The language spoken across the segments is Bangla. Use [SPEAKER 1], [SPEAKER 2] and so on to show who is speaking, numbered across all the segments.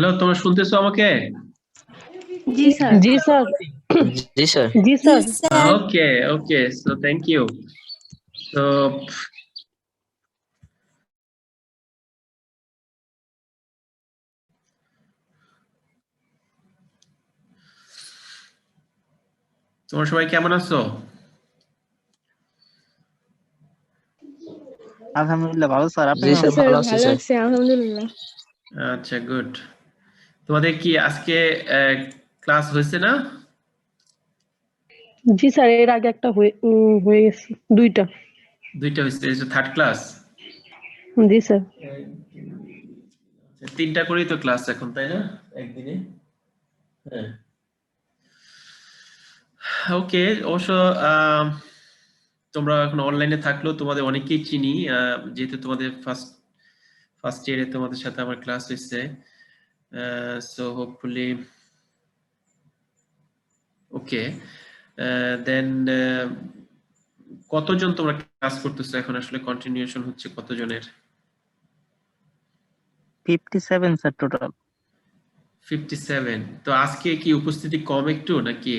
[SPEAKER 1] হ্যালো, তোমরা শুনতেছো আমাকে?
[SPEAKER 2] জি স্যার।
[SPEAKER 3] জি স্যার।
[SPEAKER 4] জি স্যার।
[SPEAKER 3] জি sir.
[SPEAKER 1] Okay okay, so thank you. তো তোমরা সবাই কেমন আছো?
[SPEAKER 2] আলহামদুলিল্লাহ ভালো স্যার, আপনি
[SPEAKER 4] জি
[SPEAKER 2] কেমন
[SPEAKER 4] স্যার,
[SPEAKER 2] আছেন?
[SPEAKER 4] ভালো আছি স্যার।
[SPEAKER 3] আছি আলহামদুলিল্লাহ।
[SPEAKER 1] আচ্ছা, গুড। তোমাদের কি আজকে ক্লাস হয়েছে না?
[SPEAKER 3] জি স্যার, এর আগে একটা হয়ে গেছে, দুইটা।
[SPEAKER 1] দুইটা হয়েছে, থার্ড ক্লাস।
[SPEAKER 3] জি স্যার।
[SPEAKER 1] তিনটা করেই তো ক্লাস এখন, তাই না? একদিনে। হ্যাঁ, ওকে। অবশ্য তোমরা এখন অনলাইনে থাকলেও তোমাদের অনেকেই চিনি, যেহেতু তোমাদের ফার্স্ট ইয়ারে তোমাদের সাথে আমার ক্লাস হয়েছে। সো হোপফুলি ওকে। দেন কতজন তোমরা ক্লাস করতেছো এখন? আসলে কন্টিনিউশন হচ্ছে কতজনের?
[SPEAKER 2] 57 স্যার টোটাল।
[SPEAKER 1] 57। তো আজকে কি উপস্থিতি কম একটু নাকি,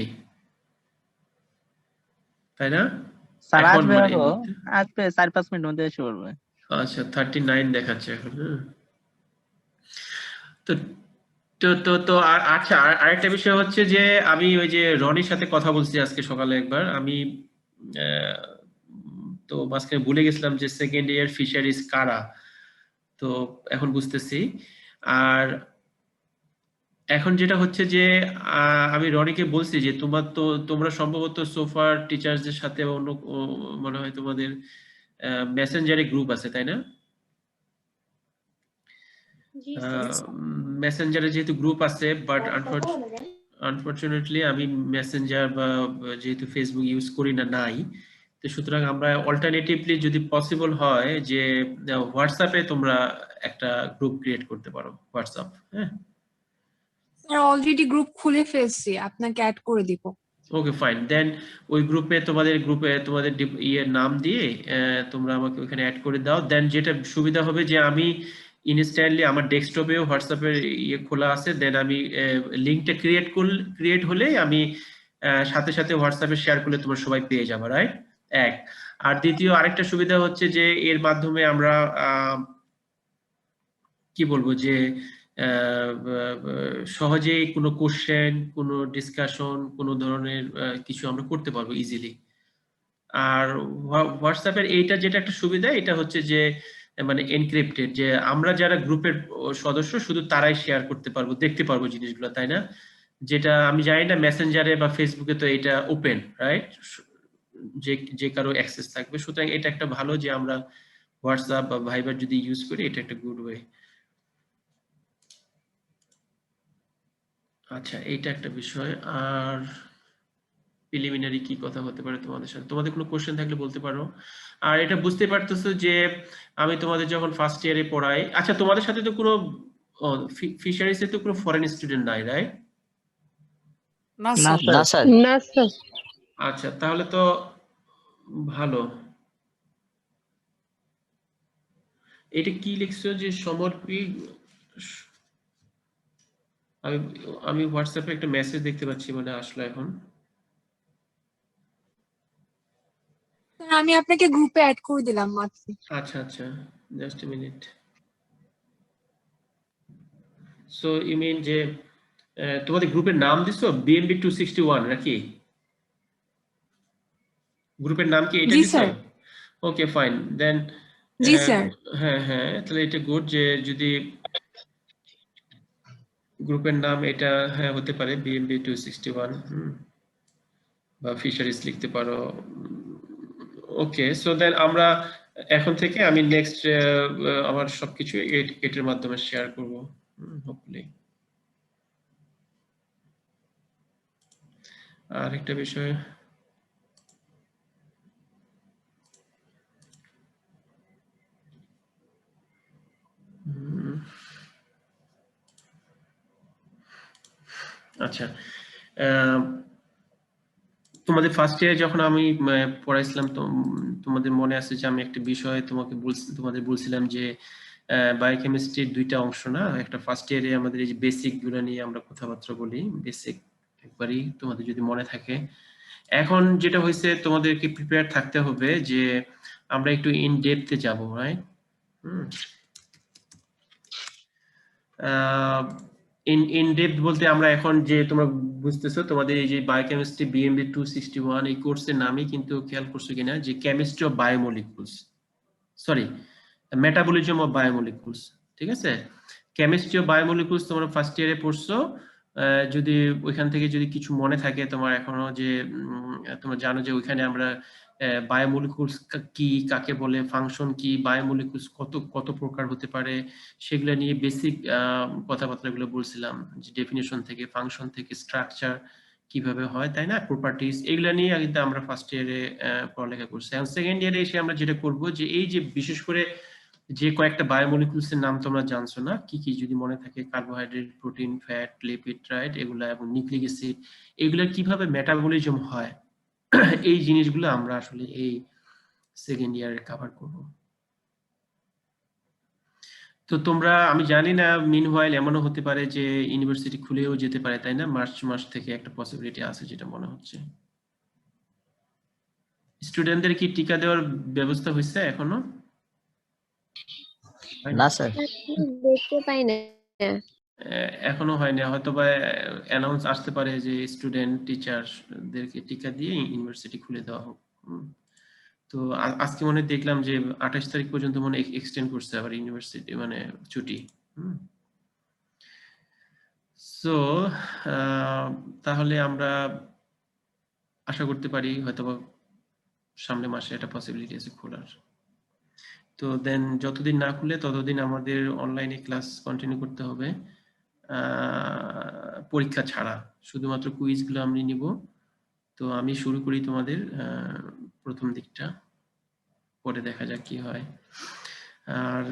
[SPEAKER 1] তাই না?
[SPEAKER 2] স্যার
[SPEAKER 1] এখন
[SPEAKER 2] আসবে
[SPEAKER 1] মানে এই
[SPEAKER 2] আরো,
[SPEAKER 1] মুহূর্তে
[SPEAKER 2] আসবে 4-5 মিনিট মধ্যে এসে পড়বে।
[SPEAKER 1] আচ্ছা, 39 দেখাচ্ছে এখন। হ্যাঁ, তো তো তো তো আচ্ছা, আরেকটা বিষয় হচ্ছে যে আমি ওই যে রনির সাথে কথা বলছি আজকে সকালে একবার। আমি আহ, তো মাঝখানে ভুলে গেছিলাম যে সেকেন্ড ইয়ার ফিশারিজ কারা। তো এখন বুঝতেছি। আর এখন যেটা হচ্ছে যে আমি রনিকে বলছি যে তোমরা সম্ভবত সোফার টিচার্সদের সাথে অন্য মনে হয় তোমাদের মেসেঞ্জারে গ্রুপ আছে, তাই না? মেসেঞ্জারে যেহেতু গ্রুপ আছে, বাট আনফরচুনেটলি আমি মেসেঞ্জার বা যেহেতু ফেসবুক ইউজ করি না, নাই। তো সুতরাং আমরা অল্টারনেটিভলি যদি পসিবল হয় যে হোয়াটসঅ্যাপে তোমরা একটা গ্রুপ ক্রিয়েট করতে পারো, হোয়াটসঅ্যাপ। হ্যাঁ,
[SPEAKER 5] স্যার অলরেডি গ্রুপ খুলে ফেলছি, আপনাকে অ্যাড করে দিব।
[SPEAKER 1] ওকে, ফাইন। দেন ওই গ্রুপে তোমাদের ইয়ের নাম দিয়ে তোমরা আমাকে ওখানে অ্যাড করে দাও। দেন যেটা সুবিধা হবে যে আমি ইনস্ট্যান্টলি আমার ডেস্কটপেও হোয়াটসঅ্যাপের ইয়ে খোলা আছে। দেন আমি লিঙ্কটা ক্রিয়েট হলে আমি সাথে সাথে হোয়াটসঅ্যাপে শেয়ার করলে তোমরা সবাই পেয়ে যাবে, রাইট? এক। আর দ্বিতীয় আরেকটা সুবিধা হচ্ছে যে এর মাধ্যমে আমরা কি বলবো যে সহজেই কোনো কোশ্চেন, কোনো ডিসকাশন, কোনো ধরনের কিছু আমরা করতে পারবো ইজিলি। আর হোয়াটসঅ্যাপের এইটা যেটা একটা সুবিধা, এটা হচ্ছে যে মানে এনক্রিপ্টেড, যে আমরা যারা গ্রুপের সদস্য শুধু তারাই শেয়ার করতে পারবো, দেখতে পারবো জিনিসগুলো, তাই না? যেটা আমি জানি না মেসেঞ্জারে বা ফেসবুকে তো এটা ওপেন, রাইট? যে যে কারো অ্যাক্সেস থাকবে। সুতরাং এটা একটা ভালো যে আমরা হোয়াটসঅ্যাপ বা ভাইবার যদি ইউজ করি, এটা একটা গুড ওয়ে। আচ্ছা, এইটা একটা বিষয়। আর প্রিলিমিনারি কি কথা হতে পারে তোমাদের সাথে? তোমাদের কোনো কোশ্চেন থাকলে বলতে পারো। আর এটা বুঝতে পারতেছো যে আমি তোমাদের যখন ফার্স্ট ইয়ারে পড়াই, আচ্ছা তোমাদের সাথে তো কোনো ফিশারিজে তো কোনো ফরেন স্টুডেন্ট নাই, রাইট?
[SPEAKER 5] না
[SPEAKER 2] না
[SPEAKER 5] স্যার।
[SPEAKER 4] না
[SPEAKER 2] স্যার।
[SPEAKER 4] স্যার।
[SPEAKER 3] না স্যার।
[SPEAKER 1] আচ্ছা, তাহলে তো ভালো। এটা কি লিখছো যে সমর্পি? আমি আমি হোয়াটসঅ্যাপে একটা মেসেজ দেখতে পাচ্ছি, মানে আসলে এখন।
[SPEAKER 5] স্যার আমি আপনাকে গ্রুপে অ্যাড করে দিলাম মাত্র।
[SPEAKER 1] আচ্ছা আচ্ছা, just a minute. So you mean যে তোমাদের গ্রুপের নাম দিছো বিএমবি 261 নাকি? গ্রুপের নাম কি এটা
[SPEAKER 5] জি
[SPEAKER 1] দিছো?
[SPEAKER 5] স্যার।
[SPEAKER 1] ওকে, ফাইন। দেন
[SPEAKER 5] জি স্যার।
[SPEAKER 1] হ্যাঁ হ্যাঁ, তাহলে এটা গুড যে যদি গ্রুপের নাম এটা হ্যাঁ হতে পারে বিএমবি 261, বা ফিশারিজ লিখতে পারো। ওকে, সো দেন আমরা এখন থেকে আমি নেক্সট আমার সবকিছু এটার মাধ্যমে শেয়ার করব, হোপফুলি। আর একটা বিষয়, আচ্ছা, তোমাদের ফার্স্ট ইয়ারে যখন আমি পড়াইছিলাম, তো তোমাদের মনে আছে যে আমি একটা বিষয় তোমাদের বলছিলাম যে বায়োকেমিস্ট্রির দুইটা অংশ না, একটা ফার্স্ট ইয়ারে আমাদের এই যে বেসিক গুলো নিয়ে আমরা কথাবার্তা বলি, বেসিক একবারই তোমাদের যদি মনে থাকে। এখন যেটা হয়েছে তোমাদেরকে প্রিপেয়ার থাকতে হবে যে আমরা একটু ইন ডেপথে যাব, রাইট? ইন ডেপথ বলতে আমরা এখন যে তোমরা বুঝতেছো তোমাদের এই যে বায়োকেমিস্ট্রি বিএমবি 261 এই কোর্সের নামই কিন্তু খেয়াল করছো কিনা যে chemistry of biomolecules, sorry metabolism of biomolecules, ঠিক আছে? কেমিস্ট্রি অফ বায়োমলিকুলস তোমরা ফার্স্ট ইয়ারে পড়ছো। যদি ওইখান থেকে যদি কিছু মনে থাকে তোমার এখনো, যে তোমরা জানো যে ওইখানে আমরা বায়োমলিকুলস কি, কাকে বলে, ফাংশন কি, বায়োমলিকুলস কত কত প্রকার হতে পারে, সেগুলো নিয়ে বেসিক কথাবার্তাগুলো বলছিলাম, যে ডেফিনেশন থেকে, ফাংশন থেকে, স্ট্রাকচার কিভাবে হয়, তাই না, প্রপার্টিজ, এগুলা নিয়ে কিন্তু আমরা ফার্স্ট ইয়ারে পড়ালেখা করছি। এখন সেকেন্ড ইয়ারে এসে আমরা যেটা করব যে এই যে বিশেষ করে যে কয়েকটা বায়োমলিকুলস এর নাম তোমরা জানছো না, কি কি যদি মনে থাকে, carbohydrate, protein, fat, lipid, right, এগুলা, এবং নিউক্লিক অ্যাসিড, এগুলা কিভাবে মেটাবলিজম হয়, এই জিনিসগুলো আমরা আসলে এই সেকেন্ড ইয়ারে কভার করব। তো তোমরা, আমি জানি না, মিনওয়াইল এমনও হতে পারে যে ইউনিভার্সিটি খুলেও যেতে পারে, তাই না? মার্চ মাস থেকে একটা পসিবিলিটি আছে যেটা মনে হচ্ছে। স্টুডেন্টদের কি টিকা দেওয়ার ব্যবস্থা হয়েছে এখনো?
[SPEAKER 4] না স্যার,
[SPEAKER 6] দেখতে পাই না।
[SPEAKER 1] এখনো হয়নি, হয়তো বা অ্যানাউন্স আসতে পারে যে স্টুডেন্ট টিচারদেরকে টিকা দিয়ে ইউনিভার্সিটি খুলে দেওয়া হোক। তো আজকে মনে দেখলাম যে 28 তারিখ পর্যন্ত মনে এক্সটেন্ড করছে আবার ইউনিভার্সিটি, মানে ছুটি। সো তাহলে আমরা আশা করতে পারি হয়তো সামনে মাসে একটা পসিবিলিটি আছে খোলার। তো দেন যতদিন না খুলে ততদিন আমাদের অনলাইনে ক্লাস কন্টিনিউ করতে হবে, পরীক্ষা ছাড়া, শুধুমাত্র কুইজগুলো আমি নিব। তো আমি শুরু করি তোমাদের প্রথম দিকটা, পরে দেখা যাক কি হয়। আর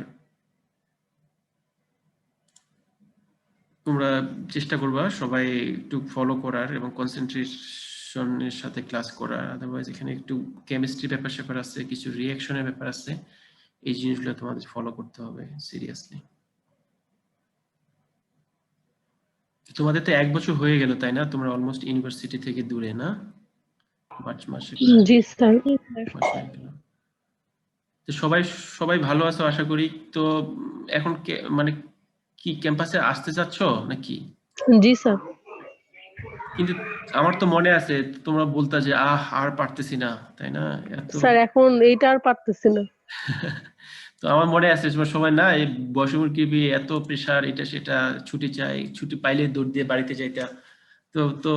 [SPEAKER 1] তোমরা চেষ্টা করবা সবাই একটু ফলো করার এবং কনসেন্ট্রেশনের সাথে ক্লাস করার, আদারওয়াইজ এখানে একটু কেমিস্ট্রি ব্যাপার স্যাপার আছে, কিছু রিঅ্যাকশনের ব্যাপার আছে, এই জিনিসগুলো তোমাদের ফলো করতে হবে সিরিয়াসলি। তোমাদের তো 1 বছর হয়ে গেল, তাই না? তোমরা অলমোস্ট ইউনিভার্সিটি থেকে দূরে, না? মার্চ মাসে
[SPEAKER 3] জি স্যার।
[SPEAKER 1] তো সবাই সবাই ভালো আছো আশা করি। তো এখন মানে কি ক্যাম্পাসে আসতে চাচ্ছ নাকি?
[SPEAKER 3] জি স্যার।
[SPEAKER 1] কিন্তু আমার তো মনে আছে তোমরা বলতা যে আর পারতেছি না, তাই না?
[SPEAKER 3] স্যার এখন এইটা আর পারতেছি না।
[SPEAKER 1] তো আমার মনে আছে সবাই না, এই বর্ষমূর্তি এত প্রেসার, এটা সেটা, ছুটি চাই, ছুটি পাইলে দৌড় দিয়ে বাড়িতে যাইতা। তো তো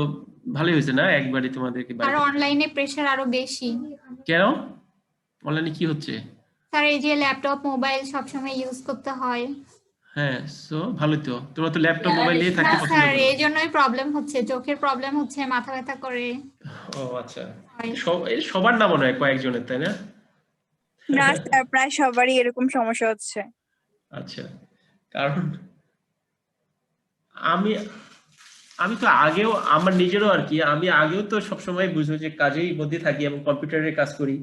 [SPEAKER 1] ভালোই হয়েছে না একবারই তোমাদেরকে
[SPEAKER 7] আর অনলাইনে প্রেসার আরো বেশি।
[SPEAKER 1] কেন? অনলাইনে কি হচ্ছে?
[SPEAKER 7] স্যার এই যে ল্যাপটপ, মোবাইল সবসময় ইউজ করতে হয়।
[SPEAKER 1] হ্যাঁ, সো ভালোই তো, তোমরা তো ল্যাপটপ মোবাইল নিয়ে থাকতে পছন্দ
[SPEAKER 7] স্যার
[SPEAKER 1] করো।
[SPEAKER 7] এই জন্যই প্রবলেম হচ্ছে, চোখের প্রবলেম হচ্ছে, মাথা ব্যথা করে।
[SPEAKER 1] ও আচ্ছা, সবার না মনে হয়, কয়েকজনের, তাই না?
[SPEAKER 8] না স্যার, প্রায় সবারই এরকম সমস্যা হচ্ছে।
[SPEAKER 1] আচ্ছা, কারণ আমি তো আগেও, আমার নিজেরও আর কি, আমি আগেও তো সবসময় বুঝবো যে কাজেই মধ্যে থাকি এবং কম্পিউটারে কাজ করি।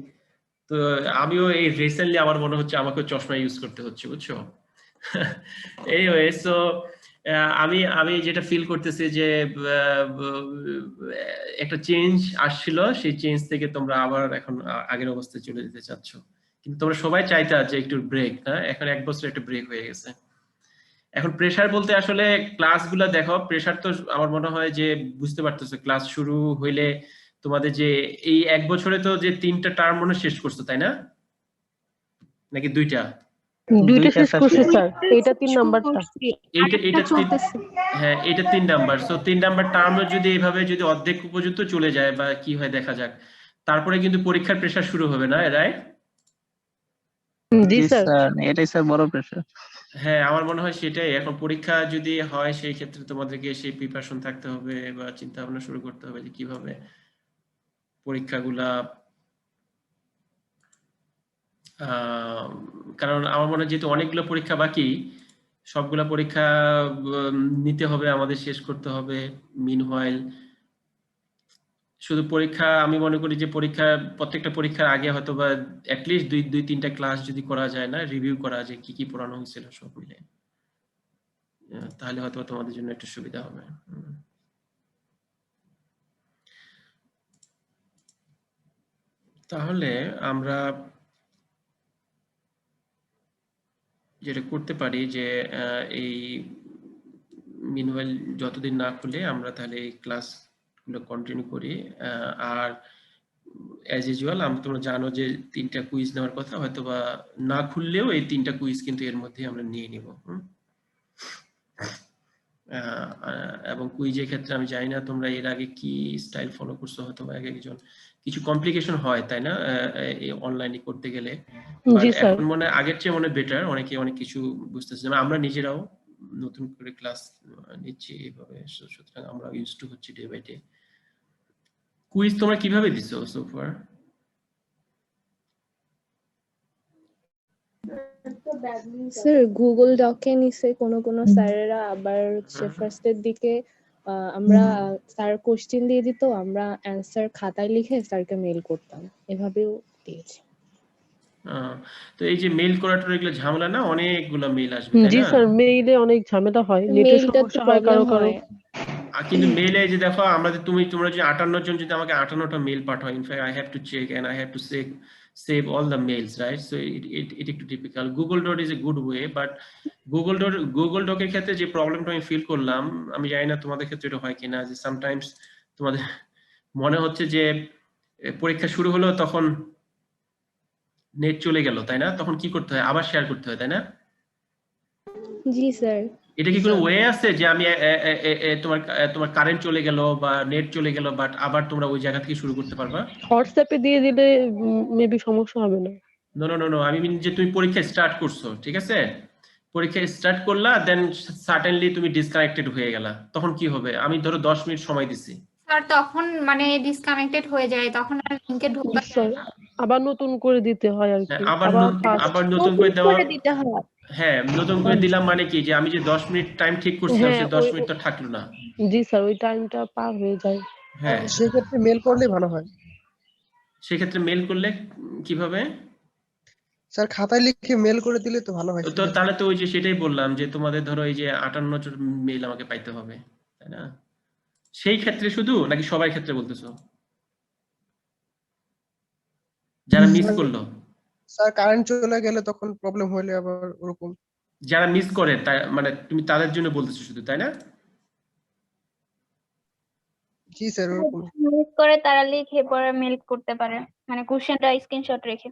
[SPEAKER 1] তো আমিও এই রিসেন্টলি আমার মনে হচ্ছে আমাকে চশমা ইউজ করতে হচ্ছে, বুঝছো? এনিওয়ে, সো আমি যেটা ফিল করতেছি যে একটা চেঞ্জ আসছিল, সেই চেঞ্জ থেকে তোমরা আবার এখন আগের অবস্থায় চলে যেতে চাচ্ছ, কিন্তু তোমরা সবাই চাইতা যে একটু ব্রেক, না? এখন 1 বছর একটা ব্রেক হয়ে গেছে। এখন প্রেসার বলতে আসলে ক্লাসগুলো দেখো, প্রেসার তো আমার মনে হয় যে বুঝতে পারতেছো, ক্লাস শুরু হইলে তোমাদের যে এই 1 বছরে তো যে 3টা টার্ম মনে শেষ করছো, তাই না? নাকি 2টা?
[SPEAKER 3] 2টা শেষ করছি স্যার, এইটা 3 নাম্বারটা।
[SPEAKER 1] এইটা হ্যাঁ, এটা 3 নাম্বার। সো 3 নাম্বার টার্মে যদি এইভাবে যদি অর্ধেক পর্যন্ত চলে যায় বা কি হয় দেখা যাক, তারপরে কিন্তু পরীক্ষার প্রেসার শুরু হবে, না? রাইট?
[SPEAKER 2] জি স্যার, এটাই স্যার বড় প্রেসার।
[SPEAKER 1] হ্যাঁ, আমার মনে হয় সেটাই। এখন পরীক্ষা যদি হয় সেই ক্ষেত্রে তোমাদেরকে সেই প্রিপারেশন থাকতে হবে বা চিন্তা ভাবনা শুরু করতে হবে যে কিভাবে পরীক্ষাগুলা, কারণ আমার মনে হয় যেহেতু অনেকগুলো পরীক্ষা বাকি, সবগুলা পরীক্ষা নিতে হবে আমাদের, শেষ করতে হবে। মিনওয়াইল শুধু পরীক্ষা, আমি মনে করি যে প্রত্যেকটা পরীক্ষার আগে হয়তো বা অ্যাটলিস্ট দুই তিনটা ক্লাস যদি করা যায় না, রিভিউ করা যায় কি কি পড়ানো হয়েছিল সব মিলে, তাহলে হয়তো তোমাদের জন্য একটু সুবিধা হবে। তাহলে আমরা যেটা করতে পারি যে এই মিনওয়াইল যতদিন না খুলে আমরা তাহলে এই ক্লাসগুলো কন্টিনিউ করি। আর অ্যাজ ইউজুয়াল তোমরা জানো যে 3টা কুইজ নেওয়ার কথা, হয়তো বা না খুললেও এই 3টা কুইজ কিন্তু এর মধ্যে আমরা নিয়ে নিব। এবং কুইজের ক্ষেত্রে আমি জানি না তোমরা এর আগে কি স্টাইল ফলো করছো, হয়তো বা একজন কিছু কমপ্লিকেশন হয় তাই না অনলাইনে করতে গেলে।
[SPEAKER 3] জি স্যার।
[SPEAKER 1] এখন মনে আগের চেয়ে মনে বেটার, অনেকে অনেক কিছু বুঝতেছে, আমরা নিজেরাও নতুন করে ক্লাস নিচ্ছি এইভাবে, সুতরাং আমরা ইউজ টু হচ্ছি ডে বাই ডে। কুইজ তোমরা কিভাবে দিছো সো ফার?
[SPEAKER 4] স্যার গুগল ডকে নিছে কোনো স্যারেরা, আবার হচ্ছে ফার্স্টের দিকে আমরা স্যার কোশ্চেন দিয়ে দিত, আমরা অ্যানসার খাতায় লিখে স্যারকে মেইল করতাম, এভাবেও দিয়েছি।
[SPEAKER 1] তো এই যে মেইল করাটা এগুলো ঝামেলা না, অনেকগুলো মেইল আসবে তাই
[SPEAKER 3] জি
[SPEAKER 1] না?
[SPEAKER 3] স্যার, মেইলে অনেক ঝামেলা হয়, নেটের
[SPEAKER 4] মেইলটা তো
[SPEAKER 3] সমস্যা হয় কারো
[SPEAKER 4] প্রবলেম
[SPEAKER 3] কারো।
[SPEAKER 4] হয়।
[SPEAKER 1] কিন্তু মেইলে যে দেখো তোমরা যদি 58 জন যদি আমাকে 58টা মেইল পাঠাও, in fact I have to check and I have to save all the mails, right? So it একটু difficult. Google doc is a good way, but Google ডকের ক্ষেত্রে যে প্রবলেমটা আমি ফিল করলাম, আমি জানি না তোমাদের ক্ষেত্রে এটা হয় কিনা, যে সামটাইমস তোমাদের মনে হচ্ছে যে পরীক্ষা শুরু হলো তখন নেট চলে গেল তাই না, তখন কি করতে হয়, আবার শেয়ার করতে হয় তাই না?
[SPEAKER 4] জি স্যার।
[SPEAKER 1] এটা কি কোনো ওয়ে আছে যে আমি তোমার কারেন্ট চলে গেল বা নেট চলে গেল, বাট আবার তোমরা ওই জায়গা থেকে শুরু করতে পারবা?
[SPEAKER 3] হোয়াটসঅ্যাপে দিয়ে দিলে মেবি সমস্যা হবে না।
[SPEAKER 1] নো, আমি মিন যে তুমি পরীক্ষা স্টার্ট করছো, ঠিক আছে, পরীক্ষা স্টার্ট করলা, দেন সাডেনলি তুমি ডিসকানেক্টেড হয়ে গেলা, তখন কি হবে? আমি ধরো 10 মিনিট সময় দিছি
[SPEAKER 7] স্যার তখন মানে ডিসকানেক্টেড হয়ে যায়, তখন আর লিংকে ঢোকা যায় না।
[SPEAKER 3] আবার নতুন করে দিতে হয় আর কি,
[SPEAKER 1] আবার নতুন করে দেওয়া।
[SPEAKER 4] দিতে হয়।
[SPEAKER 1] হ্যাঁ, নতুন করে দিলাম মানে কি, যে আমি যে 10 মিনিট টাইম ঠিক করছিলাম সেই 10 মিনিট তো থাকলো না।
[SPEAKER 3] জি স্যার, ওই টাইমটা পার হয়ে যায়।
[SPEAKER 1] হ্যাঁ,
[SPEAKER 9] সেক্ষেত্রে মেল করলে ভালো হয়।
[SPEAKER 1] সেক্ষেত্রে মেল করলে কিভাবে?
[SPEAKER 9] স্যার খাতায় লিখে মেল করে দিলে তো ভালো হয়।
[SPEAKER 1] তো তাহলে তো ওই যে সেটাই বললাম যে তোমাদের ধরো এই যে 58 জন মেইল আমাকে পাইতে হবে তাই না, সেই ক্ষেত্রে শুধু নাকি সবার ক্ষেত্রে বলতেছো যারা মিস করলো?
[SPEAKER 9] স্যার কারেন্ট চলে গেলে তখন প্রবলেম হলে আবার ওরকম।
[SPEAKER 1] যারা মিস করে মানে তুমি তাদের জন্য বলতেছো শুধু তাই না?
[SPEAKER 9] জি স্যার ওরকম।
[SPEAKER 6] মিস করে তারা লিখে পরে মেল করতে পারে, মানে কোশ্চেনটা স্ক্রিনশট রেখে।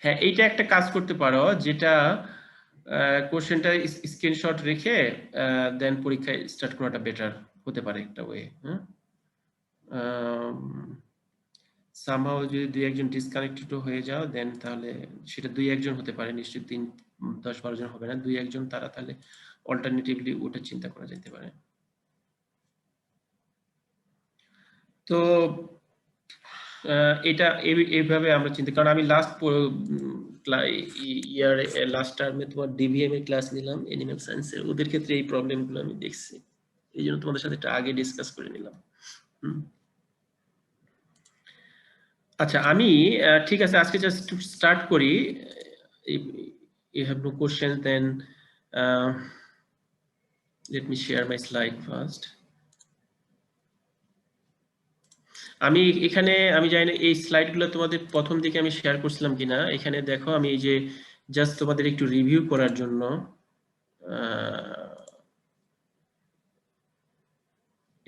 [SPEAKER 1] হ্যাঁ, এইটা একটা কাজ করতে পারো, যেটা কোশ্চেনটা স্ক্রিনশট রেখে দেন পরীক্ষা স্টার্ট করাটা বেটার হতে পারে একটা ওয়ে। সামহাউ যদি 2-1 জন ডিসকানেক্টেড হয়ে যাও, দেন তাহলে সেটা 2-1 জন হতে পারে, নিশ্চয়ই 10-12 জন হবে না, 2-1 জন তারা তাহলে অল্টারনেটিভলি ওটা চিন্তা করা যেতে পারে। তো এটা এইভাবে আমরা চিন্তা, কারণ আমি লাস্ট টার্মে তোমার ডিভিএম এর ক্লাস নিলাম অ্যানিমাল সায়েন্সের, ওদের ক্ষেত্রে এই প্রবলেমগুলো আমি দেখছি, এই জন্য তোমাদের সাথে একটা আগে ডিসকাস করে নিলাম। আচ্ছা, আমি ঠিক আছে আজকে জাস্ট স্টার্ট করি। You have no questions, then let me share my slide first. আমি এখানে আমি জানি না এই স্লাইডগুলো তোমাদের প্রথম দিকে আমি শেয়ার করছিলাম কিনা। এখানে দেখো আমি এই যে জাস্ট তোমাদের একটু রিভিউ করার জন্য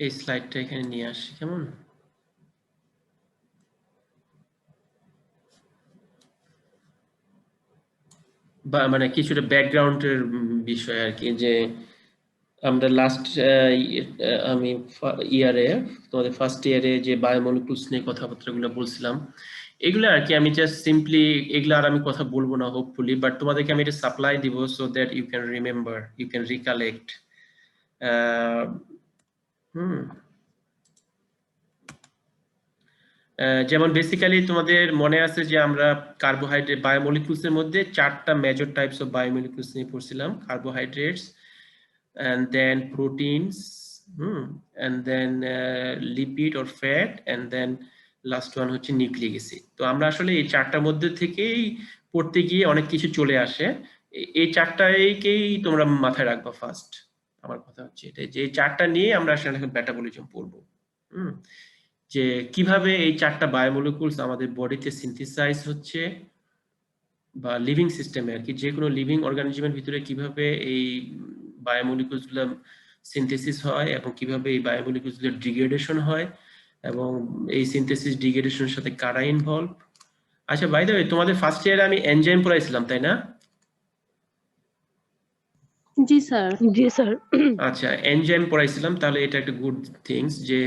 [SPEAKER 1] এই স্লাইডটা এখানে নিয়ে আসি, কেমন? বা মানে কিছুটা ব্যাকগ্রাউন্ডের বিষয় আর কি, যে আমরা লাস্ট আমি ইয়ারে তোমাদের ফার্স্ট ইয়ারে যে বায়োমলিকুলস নিয়ে কথাবার্তাগুলো বলছিলাম, এগুলো আর কি আমি জাস্ট সিম্পলি এগুলো আর আমি কথা বলবো না হোপফুলি, বাট তোমাদেরকে আমি এটা সাপ্লাই দিব so that you can remember, you can recollect. যেমন বেসিক্যালি তোমাদের মনে আছে যে আমরা কার্বোহাইড্রেট বায়োমলিকুলস এর মধ্যে 4টা মেজর টাইপস অফ বায়োমলিকুলস নিয়ে পড়ছিলাম, carbohydrates, and then proteins, and then lipid or fat, and then last one হচ্ছে নিউক্লিক অ্যাসিড। তো আমরা আসলে এই চারটার মধ্যে থেকেই পড়তে গিয়ে অনেক কিছু চলে আসে। এই চারটাকেই তোমরা মাথায় রাখবা ফার্স্ট। আমার কথা হচ্ছে এটা যে এই চারটা নিয়ে আমরা আসলে এখন মেটাবলিজম পড়বো। যে কিভাবে এই চারটা বায়োমলিকুলস আমাদের বডিতে সিনথেসাইজ হচ্ছে, বা লিভিং সিস্টেমে আর কি যে কোনো লিভিং অর্গানিজমের ভিতরে কিভাবে এই বায়োমলিকুলস গুলো সিনথেসিস হয় এবং কিভাবে এই বায়োমলিকুলস গুলো ডিগ্রেডেশন হয় এবং এই সিনথেসিস ডিগ্রেডেশনের সাথে কারা ইনভলভ। আচ্ছা বাই দ্য ওয়ে, তোমাদের ফার্স্ট ইয়ারে আমি এনজাইম পড়াইছিলাম তাই না?
[SPEAKER 3] জি স্যার। জি স্যার।
[SPEAKER 1] আচ্ছা, এনজাইম পড়াইছিলাম, তাহলে এটা একটা গুড থিংস যে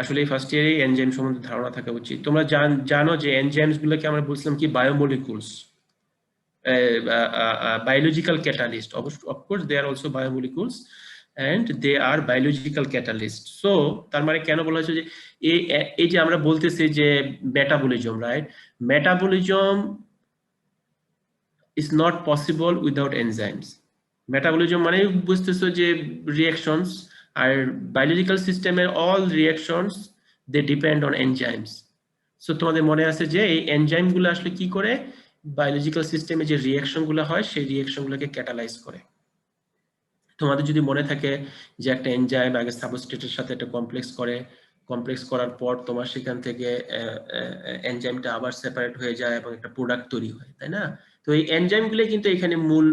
[SPEAKER 1] আসলে ফার্স্ট ইয়ারে এনজাইম সম্বন্ধে ধারণা থাকা উচিত। তোমরা জানো যে এনজাইমস গুলোকে আমরা বলছিলাম কি biomolecules, biological catalyst. Of course they are also biomolecules and they are biological catalyst. So তার মানে কেন বলা হচ্ছে যে এই যে আমরা বলতেছি যে metabolism, right? Metabolism is not possible without enzymes. Metabolism মানে বুঝতেছো যে রিঅ্যাকশনস, আর বায়োলজিক্যাল সিস্টেমের all reactions they depend on enzymes. So তোমাদের মনে আছে যে এই এনজাইম গুলো আসলে কি করে বায়োলজিক্যাল সিস্টেমে যে রিঅ্যাকশন গুলো হয় সেই রিঅ্যাকশন গুলোকে ক্যাটালাইজ করে। তোমাদের যদি মনে থাকে যে একটা এনজাইম আগে সাবস্ট্রেটের সাথে একটা কমপ্লেক্স করার পর তোমার সেখান থেকে এনজাইমটা আবার সেপারেট হয়ে যায় এবং একটা প্রোডাক্ট তৈরি হয়, তাই না? তো এই এনজাইম গুলো কিন্তু এখানে মূল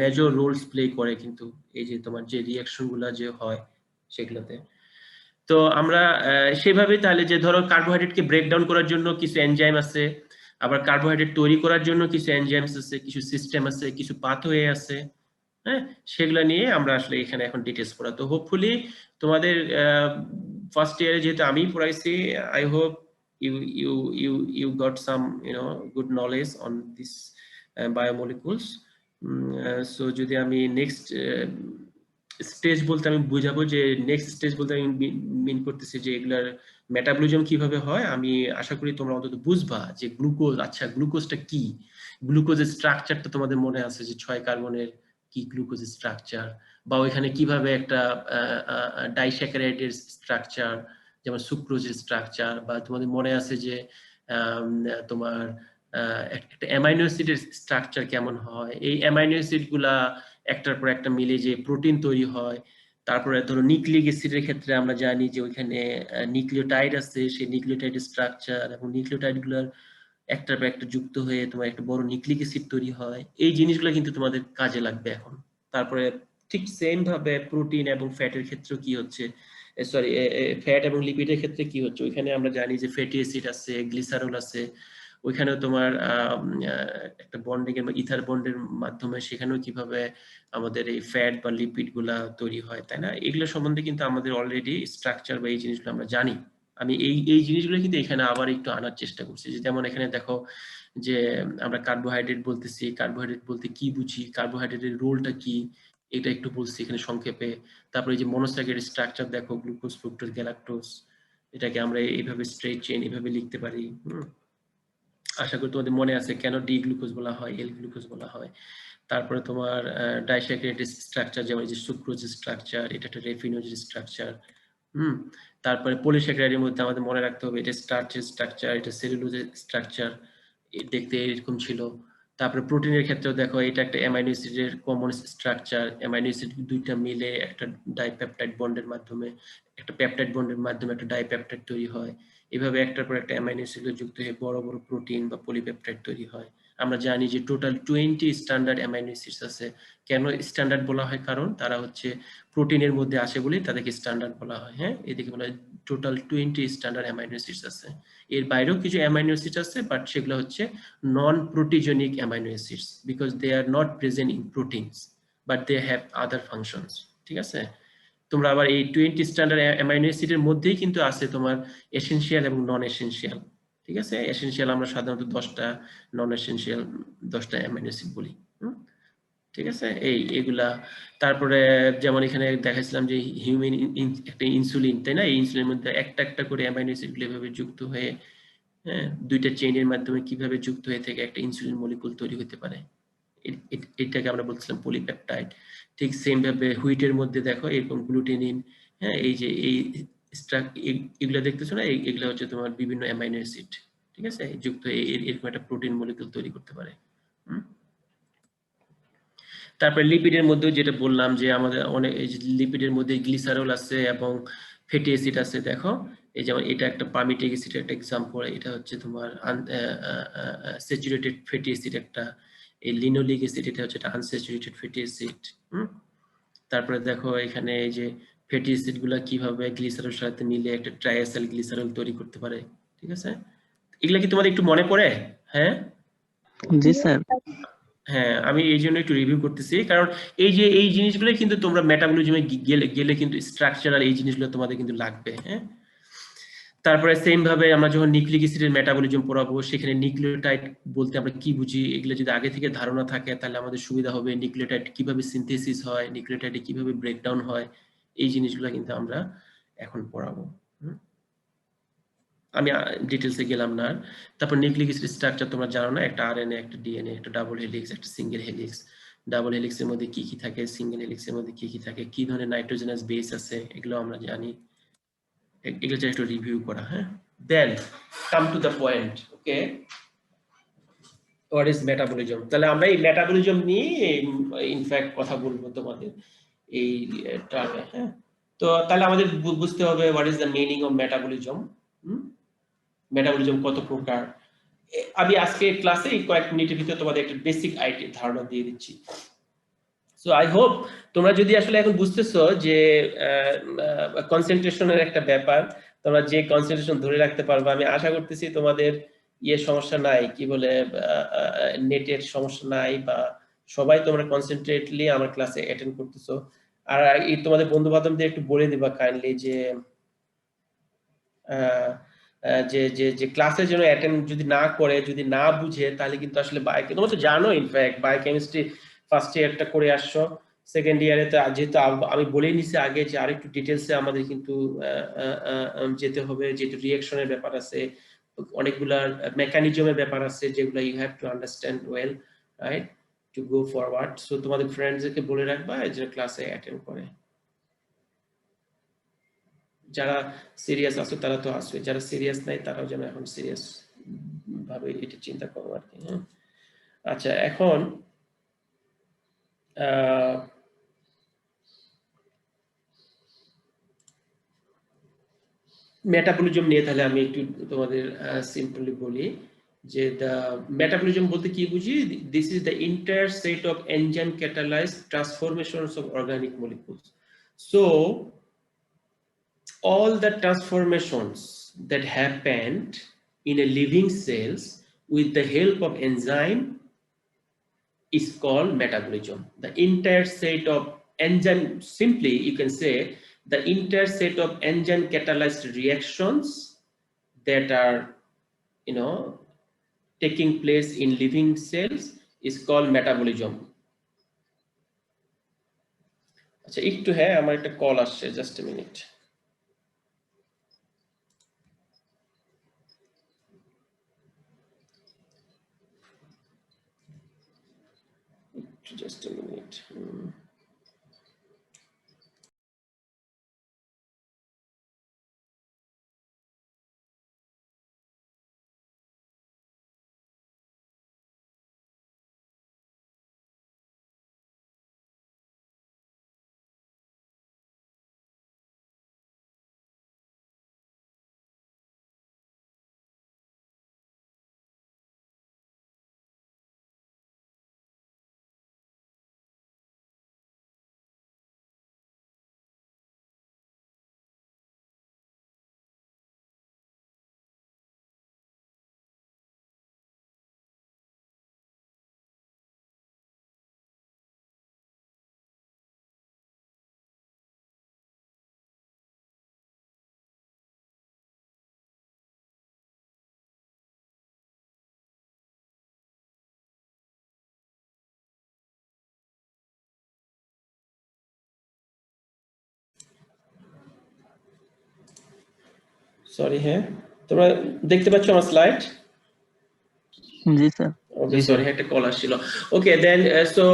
[SPEAKER 1] মেজর রোলস প্লে করে কিন্তু এই যে তোমার যে রিঅ্যাকশন গুলো যে হয় সেগুলোতে। তো আমরা সেভাবেই তাহলে যে ধরো কার্বোহাইড্রেটকে ব্রেকডাউন করার জন্য কিছু এনজাইম আছে, আবার কার্বোহাইড্রেট তৈরি করার জন্য কিছু এনজাইমস আছে, কিছু সিস্টেম আছে, কিছু পাথওয়ে আছে, হ্যাঁ? সেগুলো নিয়ে আমরা আসলে এখানে এখন ডিটেইলস পড়া। তো হোপফুলি তোমাদের ফার্স্ট ইয়ারে যেহেতু আমি পড়াইছি, I hope you got some good knowledge on this biomolecules. So যদি আমি নেক্সট স্টেজ বলতে আমি বুঝাবো যে নেক্সট স্টেজ বলতে আমি মিন করতেছি যে এগুলার মেটাবলিজম কিভাবে হয়। আমি আশা করি তোমরা অন্তত বুঝবা যে গ্লুকোজ, আচ্ছা গ্লুকোজটা কি, গ্লুকোজের স্ট্রাকচারটা তোমাদের মনে আছে যে 6 কার্বনের কি গ্লুকোজের স্ট্রাকচার, বা ওইখানে কিভাবে একটা ডাইস্যাকারাইডের স্ট্রাকচার যেমন সুক্রোজের স্ট্রাকচার, বা তোমাদের মনে আছে যে তোমার একটা অ্যামাইনো অ্যাসিডের স্ট্রাকচার কেমন হয়, এই অ্যামাইনো অ্যাসিড গুলা একটার পর একটা মিলে যে প্রোটিন তৈরি হয়। তারপরে ধরো নিউক্লিক অ্যাসিডের ক্ষেত্রে আমরা জানি যে ওইখানে নিউক্লিওটাইড আছে, সেই নিউক্লিওটাইডের স্ট্রাকচার এবং নিউক্লিওটাইড গুলার একটার পর একটা যুক্ত হয়ে তোমার একটা বড় নিউক্লিক অ্যাসিড তৈরি হয়। এই জিনিসগুলো কিন্তু তোমাদের কাজে লাগবে এখন। তারপরে ঠিক সেম ভাবে প্রোটিন এবং ফ্যাটের ক্ষেত্রেও কি হচ্ছে, সরি ফ্যাট এবং লিপিডের ক্ষেত্রে কি হচ্ছে, ওইখানে আমরা জানি যে ফ্যাটি অ্যাসিড আছে, গ্লিসারল আছে, ওইখানেও তোমার একটা বন্ডিং এর ইথার বন্ডের মাধ্যমে সেখানেও কিভাবে আমাদের এই ফ্যাট বা লিপিড গুলা তৈরি হয়, তাই না? এগুলো সম্বন্ধে কিন্তু আমাদের অলরেডি স্ট্রাকচার বা এই জিনিসগুলো আমরা জানি। আমি এই জিনিসগুলো কিন্তু এখানে আবার একটু আনার চেষ্টা করছি। যেমন এখানে দেখো যে আমরা কার্বোহাইড্রেট বলতেছি, কার্বোহাইড্রেট বলতে কি বুঝি, কার্বোহাইড্রেটের রোলটা কি, এটা একটু বলছি এখানে সংক্ষেপে। তারপরে যে মনোস্যাকারাইড স্ট্রাকচার দেখো, গ্লুকোজ, ফ্রুক্টোজ, গ্যালাক্টোজ, এটাকে আমরা এইভাবে স্ট্রেট চেইন এইভাবে লিখতে পারি। আশা করি তোমাদের মনে আছে কেন ডি গ্লুকোজ বলা হয়, এল গ্লুকোজ বলা হয়। তারপরে তোমার ডাইস্যাকারাইড স্ট্রাকচার যেমন যে সুক্রোজ স্ট্রাকচার, এটা একটা রেফিনোজ স্ট্রাকচার। তারপরে পলিস্যাকারাইডের মধ্যে আমাদের মনে রাখতে হবে এটা স্টার্চের স্ট্রাকচার, এটা সেলুলোজের স্ট্রাকচার, দেখতে এরকম ছিল। তারপরে প্রোটিনের ক্ষেত্রেও দেখো এটা একটা অ্যামাইনো অ্যাসিডের কমন স্ট্রাকচার, অ্যামাইনো অ্যাসিড দুইটা মিলে একটা ডাইপেপটাইড বন্ডের মাধ্যমে, একটা পেপটাইড বন্ডের মাধ্যমে একটা ডাইপেপটাইড তৈরি হয়। এভাবে একটার পর একটা অ্যামাইনো অ্যাসিড যুক্ত হয়ে বড় বড় প্রোটিন বা পলিপেপটাইড তৈরি হয়। আমরা জানি যে টোটাল 20 স্ট্যান্ডার্ড অ্যামাইনো অ্যাসিডস আছে। কেন স্ট্যান্ডার্ড বলা হয়? কারণ তারা হচ্ছে প্রোটিনের মধ্যে আসে বলেই তাদেরকে স্ট্যান্ডার্ড বলা হয়। হ্যাঁ, এদিকে বলা হয় টোটাল 20 স্ট্যান্ডার্ড অ্যামাইনো অ্যাসিডস আছে। এর বাইরেও কিছু অ্যামাইনো অ্যাসিড আছে, বাট সেগুলো হচ্ছে non proteinogenic amino acids because they are not present in proteins but they have other functions. ঠিক আছে? তোমরা আবার এই 20 স্ট্যান্ডার্ড অ্যামাইনো অ্যাসিডের মধ্যেই কিন্তু আছে তোমার এসেনশিয়াল এবং নন এসেনশিয়াল। ঠিক আছে? এসেনশিয়াল আমরা সাধারণত 10টা, নন এসেনশিয়াল 10টা অ্যামাইনো অ্যাসিড বলি। ঠিক আছে? এগুলা। তারপরে যেমন এখানে দেখাইছিলাম যে হিউম্যান একটা ইনসুলিন, তাই না? এই ইনসুলিনের মধ্যে একটা একটা করে অ্যামাইনো অ্যাসিড গুলো এভাবে যুক্ত হয়ে, হ্যাঁ, দুইটা চেইনের মাধ্যমে কিভাবে যুক্ত হয়ে থেকে একটা ইনসুলিন মলিকুল তৈরি হতে পারে, এটাকে আমরা বলছিলাম পলিপেপটাইড। ঠিক সেম ভাবে হুইটের মধ্যে দেখো এরকম গ্লুটেনিন, হ্যাঁ, এই যে এই এগুলো দেখতেছো না, এগুলো হচ্ছে তোমার বিভিন্ন অ্যামাইনো অ্যাসিড, ঠিক আছে, যুক্ত এরকম একটা প্রোটিন মলিকিউল তৈরি করতে পারে। তারপরে লিপিডের মধ্যেও যেটা বললাম যে আমাদের অনেক লিপিডের মধ্যে গ্লিসারল আছে এবং ফ্যাটি অ্যাসিড আছে। দেখো এই যেমন এটা একটা পামিটিক অ্যাসিড একটা এক্সাম্পল, এটা হচ্ছে তোমার স্যাচুরেটেড ফ্যাটি অ্যাসিড একটা, এই লিনোলিক অ্যাসিড এটা হচ্ছে একটা আনস্যাচুরেটেড ফ্যাটি অ্যাসিড। তারপরে দেখো এখানে এই যে ফ্যাটি অ্যাসিড গুলা কিভাবে গ্লিসারলের সাথে মিলে একটা ট্রাইএসাইল গ্লিসারল তৈরি করতে পারে, ঠিক আছে। এগুলা কি তোমাদের একটু মনে পড়ে? হ্যাঁ
[SPEAKER 2] জি স্যার।
[SPEAKER 1] হ্যাঁ, আমি এই জন্য একটু রিভিউ করতেছি, কারণ এই যে এই জিনিসগুলো কিন্তু তোমরা মেটাবলিজমে গেলে কিন্তু স্ট্রাকচারাল এই জিনিসগুলো তোমাদের কিন্তু লাগবে। হ্যাঁ, তারপরে সেম ভাবে আমরা যখন নিউক্লিক অ্যাসিডের মেটাবলিজম পড়াবো, সেখানে নিউক্লিওটাইড বলতে আমরা কি বুঝি, এগুলো যদি আগে থেকে ধারণা থাকে তাহলে আমাদের সুবিধা হবে। নিউক্লিওটাইড কিভাবে সিনথেসিস হয়, নিউক্লিওটাইডে কিভাবে ব্রেকডাউন হয়, এই জিনিসগুলো কিন্তু আমরা এখন পড়াবো। আমি ডিটেলসে গেলাম না। তারপর নিউক্লিক অ্যাসিড স্ট্রাকচার তোমরা জানো না, একটা আরএনএ, একটা ডিএনএ, একটা ডাবল হেলিক্স, একটা সিঙ্গেল হেলিক্স। ডাবল হেলিক্সের মধ্যে কি কি থাকে, সিঙ্গেল হেলিক্সের মধ্যে কি কি থাকে, কি ধরনের নাইট্রোজেনাস বেস আছে, এগুলো আমরা জানি। এগুলো একটু রিভিউ করা। হ্যাঁ, then come to the point. Okay, what is metabolism? তাহলে আমরা এই মেটাবলিজম নিয়ে ইনফ্যাক্ট কথা বলবো তোমাদের এই টার্মে। হ্যাঁ, তো তাহলে আমাদের বুঝতে হবে what is the meaning of metabolism. Metabolism কত প্রকার। আমি আজকে ক্লাসে কয়েক মিনিটের ভিতরে তোমাদের একটা বেসিক ধারণা দিয়ে দিচ্ছি। সো আই হোপ তোমরা যদি আসলে এখন বুঝতেছো যে কনসেন্ট্রেশনের একটা ব্যাপার, তোমরা যে কনসেন্ট্রেশন ধরে রাখতে পারবে, আমি আশা করতেছি তোমাদের সমস্যা নাই, কি বলে নেটের সমস্যা নাই, বা সবাই তোমরা কনসেন্ট্রেটলি আমার ক্লাসে অ্যাটেন্ড করতেছো। আর এই তোমাদের বন্ধু বান্ধবদের একটু বলে দিবা কাইন্ডলি যে যে ক্লাসে যেন অ্যাটেন্ড যদি না করে, যদি না বুঝে, তাহলে কিন্তু আসলে তোমরা তো জানো ইনফ্যাক্ট বায়োকেমিস্ট্রি ফার্স্ট ইয়ারটা করে আসছো, সেকেন্ড ইয়ারে তো যেহেতু আমি বলেই নিছি আগে যে আরেকটু ডিটেলসে আমাদের কিন্তু যেতে হবে, যেহেতু রিঅ্যাকশনের ব্যাপার আছে, অনেকগুলা মেকানিজমের ব্যাপার আছে, যেগুলো you have to understand well, right, to go forward. So তোমাদের ফ্রেন্ডসদেরকে বলে রাখবা যে ক্লাসে অ্যাটেন্ড করে। যারা সিরিয়াস আছে তারা তো আসবে, যারা সিরিয়াস নাই তারাও যেন এখন সিরিয়াস ভাবে এটা চিন্তা করো আর কি। হ্যাঁ, আচ্ছা, এখন মেটাবলিজম নিয়ে তাহলে আমি একটু তোমাদের সিম্পলি বলি যে দ্য মেটাবলিজম বলতে কি বুঝি। This is the entire set of enzyme catalysed transformations of organic molecules. So all the transformations that happened in a living cells with the help of enzyme is called metabolism. The entire set of enzyme, simply you can say the entire set of enzyme catalyzed reactions that are taking place in living cells is called metabolism. আচ্ছা, একটু হ্যাঁ, আমার একটা কল আসছে, just a minute. Just a minute. Sorry, হ্যাঁ, তোমরা দেখতে পাচ্ছ আমার স্লাইড?
[SPEAKER 2] জি স্যার।
[SPEAKER 1] ওকে, সরি, একটা কল আসছিল। ওকে, দেন so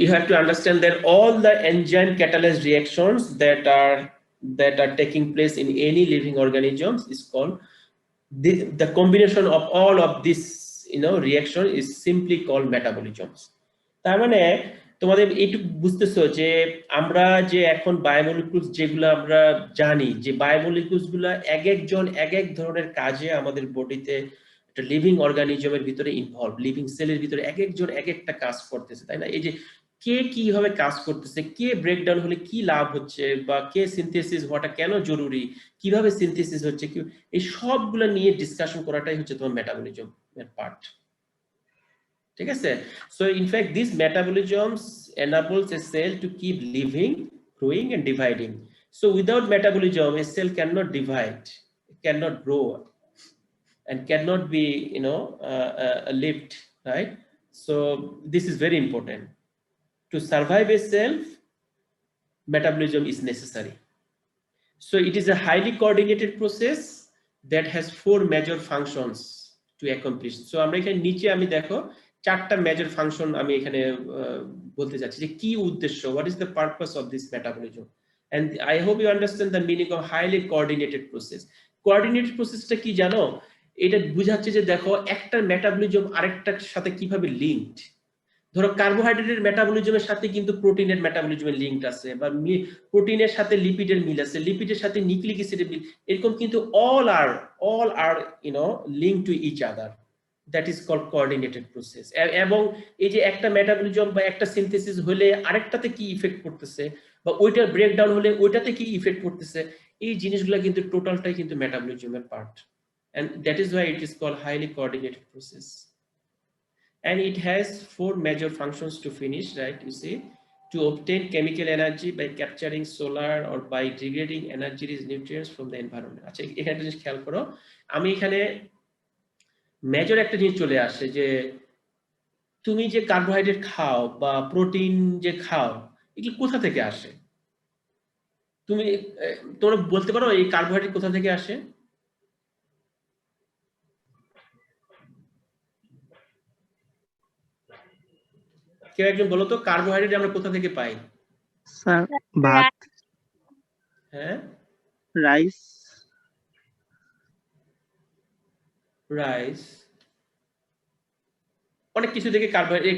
[SPEAKER 1] you have to understand that all the enzyme catalyst reactions that are taking place in any living organisms is called the combination of all of this reaction is simply called metabolisms. তার মানে তোমাদের এইটুকু বুঝতেছো যে আমরা যে এখন বায়োমলিকুলস যেগুলো আমরা জানি যে বায়োমলিকুলস গুলো এক এক ধরনের কাজে আমাদের বডিতে একটা লিভিং অর্গানিজমের ভিতরে ইনভলভ, লিভিং সেলের ভিতরে এক একটা কাজ করতেছে, তাই না? এই যে কে কিভাবে কাজ করতেছে, কে ব্রেকডাউন হলে কি লাভ হচ্ছে, বা কে সিনথেসিস হওয়াটা কেন জরুরি, কিভাবে সিনথেসিস হচ্ছে, এই সবগুলো নিয়ে ডিসকাশন করাটাই হচ্ছে তোমার মেটাবলিজম এর পার্ট। ঠিক আছে? So in fact these metabolisms enables a cell to keep living, growing and dividing. So without metabolism a cell cannot divide, it cannot grow and cannot be lived, right? So this is very important. To survive a cell, metabolism is necessary. So it is a highly coordinated process that has 4 major functions to accomplish. So আমরা এখানে নিচে আমি দেখো 4টা মেজর ফাংশন আমি এখানে বলতে যাচ্ছি যে কি উদ্দেশ্য, what is the purpose of this metabolism, and I hope you understand the meaning of highly coordinated process. Coordinated processটা কি জানো? এটা বোঝাচ্ছে যে দেখো একটা মেটাবলিজম আরেকটার সাথে কিভাবে লিংকড। ধরো কার্বোহাইড্রেটের মেটাবলিজমের সাথে কিন্তু প্রোটিনের মেটাবলিজমের লিংক আছে, বা প্রোটিনের সাথে লিপিডের মিল আছে, লিপিডের সাথে নিউক্লিক অ্যাসিডের মিল, এরকম কিন্তু all are linked to each other. That is called coordinated process. এবং এই যে একটা মেটাবলিজম বা একটা সিনথেসিস হলে আরেকটাতে কি ইফেক্ট করতেছে, বা ওইটা ব্রেকডাউন হলে ওইটাতে কি ইফেক্ট করতেছে, এই জিনিসগুলো কিন্তু টোটালটাই কিন্তু মেটাবলিজমের part, and that is why it is called highly coordinated process. And it has 4 major functions to finish, right? You see, to obtain chemical energy by capturing solar or by degrading energy rich nutrients from the environment. আচ্ছা এখানে জিনিস খেয়াল করো, আমি এখানে মেজর একটা জিনিস চলে আসে যে তুমি যে কার্বোহাইড্রেট খাও বা প্রোটিন যে খাও এগুলো কোথা থেকে আসে? তোমরা বলতে পারো এই কার্বোহাইড্রেট কোথা থেকে আসে? কেউ একজন বলো তো কার্বোহাইড্রেট আমরা কোথা থেকে পাই?
[SPEAKER 2] স্যার ভাত,
[SPEAKER 1] হ্যাঁ
[SPEAKER 2] রাইস,
[SPEAKER 1] অনেক কিছু থেকে কার্বোহাইড্রেট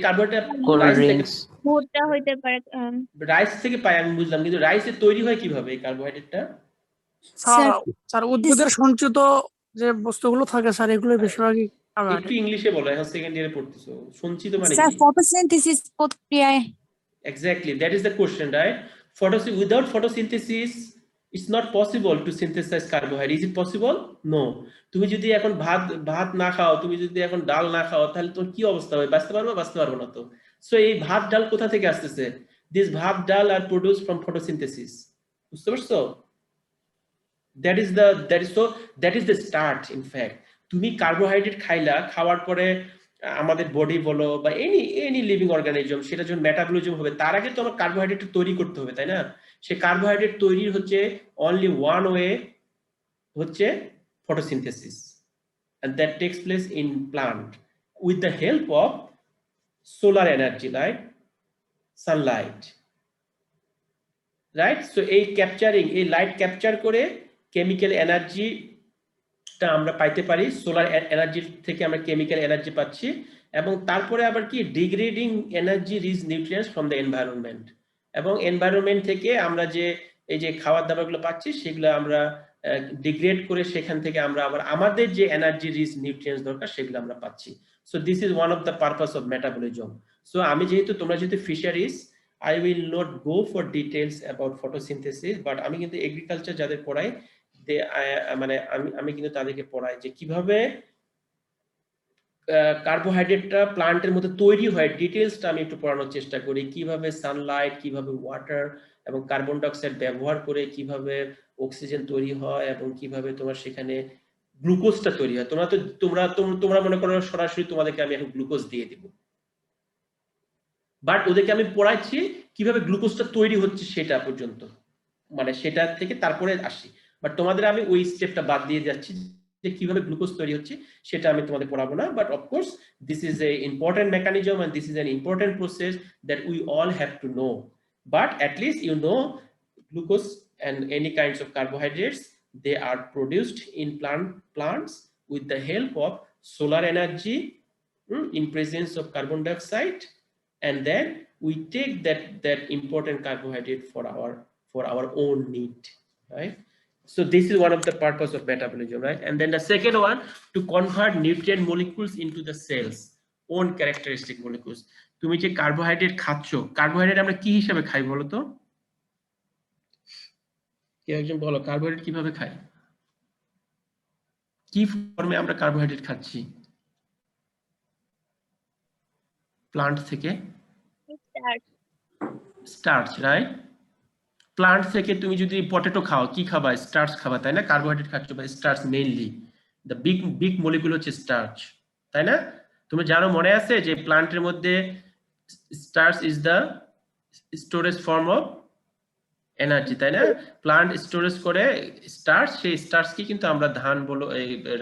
[SPEAKER 6] ভুট্টা হইতে পারে,
[SPEAKER 1] রাইস থেকে পাই আমি বুঝলাম, কিন্তু রাইসে তৈরি হয় কিভাবে এই কার্বোহাইড্রেটটা?
[SPEAKER 5] স্যার উদ্ভিদের সঞ্চিত যে বস্তুগুলো থাকে স্যার এগুলো বেশিরভাগই
[SPEAKER 1] একটু ইংলিশে বলো, এখন সেকেন্ড ইয়ারে পড়তেছো। সঞ্চিত মানে
[SPEAKER 8] স্যার
[SPEAKER 1] কি?
[SPEAKER 8] ফটোসিনথেসিস প্রক্রিয়ায়।
[SPEAKER 1] Exactly, that is the question, right? Without photosynthesis it's not possible to synthesize carbohydrate. Is it possible? No. তুমি যদি এখন ভাত না খাও, তুমি যদি এখন ডাল না খাও, তাহলে তোমার কি অবস্থা হবে? বাঁচতে পারবে না তো। সো এই ভাত ডাল কোথা থেকে আসতেছে? দিস ভাত ডাল আর প্রোডিউসড ফ্রম ফটোসিনথেসিস। বুঝতে পারছো? that is the start. In fact তুমি কার্বোহাইড্রেট খাওয়ার পরে আমাদের বডি বলো বা এনি লিভিং অর্গানিজম, সেটা যখন মেটাবলিজম হবে তার আগে তো আমার কার্বোহাইড্রেট তৈরি করতে হবে, তাই না? সে কার্বোহাইড্রেট তৈরির হচ্ছে অনলি ওয়ান ওয়ে, হচ্ছে photosynthesis, and that takes place in plant with the help of solar energy, right? Sunlight, right? So এই লাইট ক্যাপচার করে কেমিক্যাল এনার্জিটা আমরা পাইতে পারি, সোলার এনার্জি থেকে আমরা কেমিক্যাল এনার্জি পাচ্ছি, এবং তারপরে আবার কি degrading energy rich nutrients from the environment, এবং এনভায়রনমেন্ট থেকে আমরা যে এই যে খাবার দাবারগুলো পাচ্ছি সেগুলো আমরা ডিগ্রেড করে সেখান থেকে আমরা আবার আমাদের যে এনার্জি রিচ নিউট্রিয়েন্টস দরকার সেগুলো আমরা পাচ্ছি। So this is one of the purpose of metabolism. So তোমরা যেহেতু fisheries, I will not go for details about photosynthesis, but আমি কিন্তু এগ্রিকালচার যাদের পড়াই আমি কিন্তু তাদেরকে পড়াই যে কিভাবে কার্বোহাইড্রেটটা প্লান্টের মধ্যে তৈরি হয়, ডিটেইলসটা আমি একটু পড়ানোর চেষ্টা করি, কিভাবে সানলাইট, কিভাবে ওয়াটার এবং কার্বন ডাইঅক্সাইড ব্যবহার করে কিভাবে অক্সিজেন তৈরি হয়, এবং কিভাবে তোমার সেখানে গ্লুকোজটা তৈরি হয়। তোমরা মনে করো সরাসরি তোমাদেরকে আমি এখন গ্লুকোজ দিয়ে দিব, বাট ওদেরকে আমি পড়াচ্ছি কিভাবে গ্লুকোজটা তৈরি হচ্ছে সেটা পর্যন্ত, মানে সেটা থেকে তারপরে আসি। বাট তোমাদের আমি ওই স্টেপটা বাদ দিয়ে যাচ্ছি যে কিভাবে গ্লুকোজ তৈরি হচ্ছে সেটা আমি তোমাদের পড়াবো না, but of course this is a important mechanism and this is an important process that we all have to know, but at least you know glucose and any kinds of carbohydrates, they are produced in plants with the help of solar energy in presence of carbon dioxide, and then we take that important carbohydrate for our own need, right? So this is one of the purpose of metabolism, right? And then the second one, to convert nutrient molecules into the cells own characteristic molecules. তুমি যে কার্বোহাইড্রেট খাচ্ছ, কার্বোহাইড্রেট আমরা কি হিসাবে খাই বলো তো? কেউ একজন বলো কার্বোহাইড্রেট কিভাবে খাই, কি ফর্মে আমরা কার্বোহাইড্রেট খাচ্ছি প্লান্ট থেকে? Starch, right? প্লান্ট থেকে তুমি যদি পটেটো খাও কি খাবা? স্টার্চ খাবা, তাই না? কার্বোহাইড্রেট খাচ্ছ বা starch mainly, the big molecule হচ্ছে স্টার্চ, তাই না? তুমি জানো, মনে আছে যে প্লান্টের মধ্যে starch is the storage form of energy, তাই না? প্লান্ট স্টোরেজ করে স্টার্চ, সেই স্টার্চকে কিন্তু আমরা ধান বলো,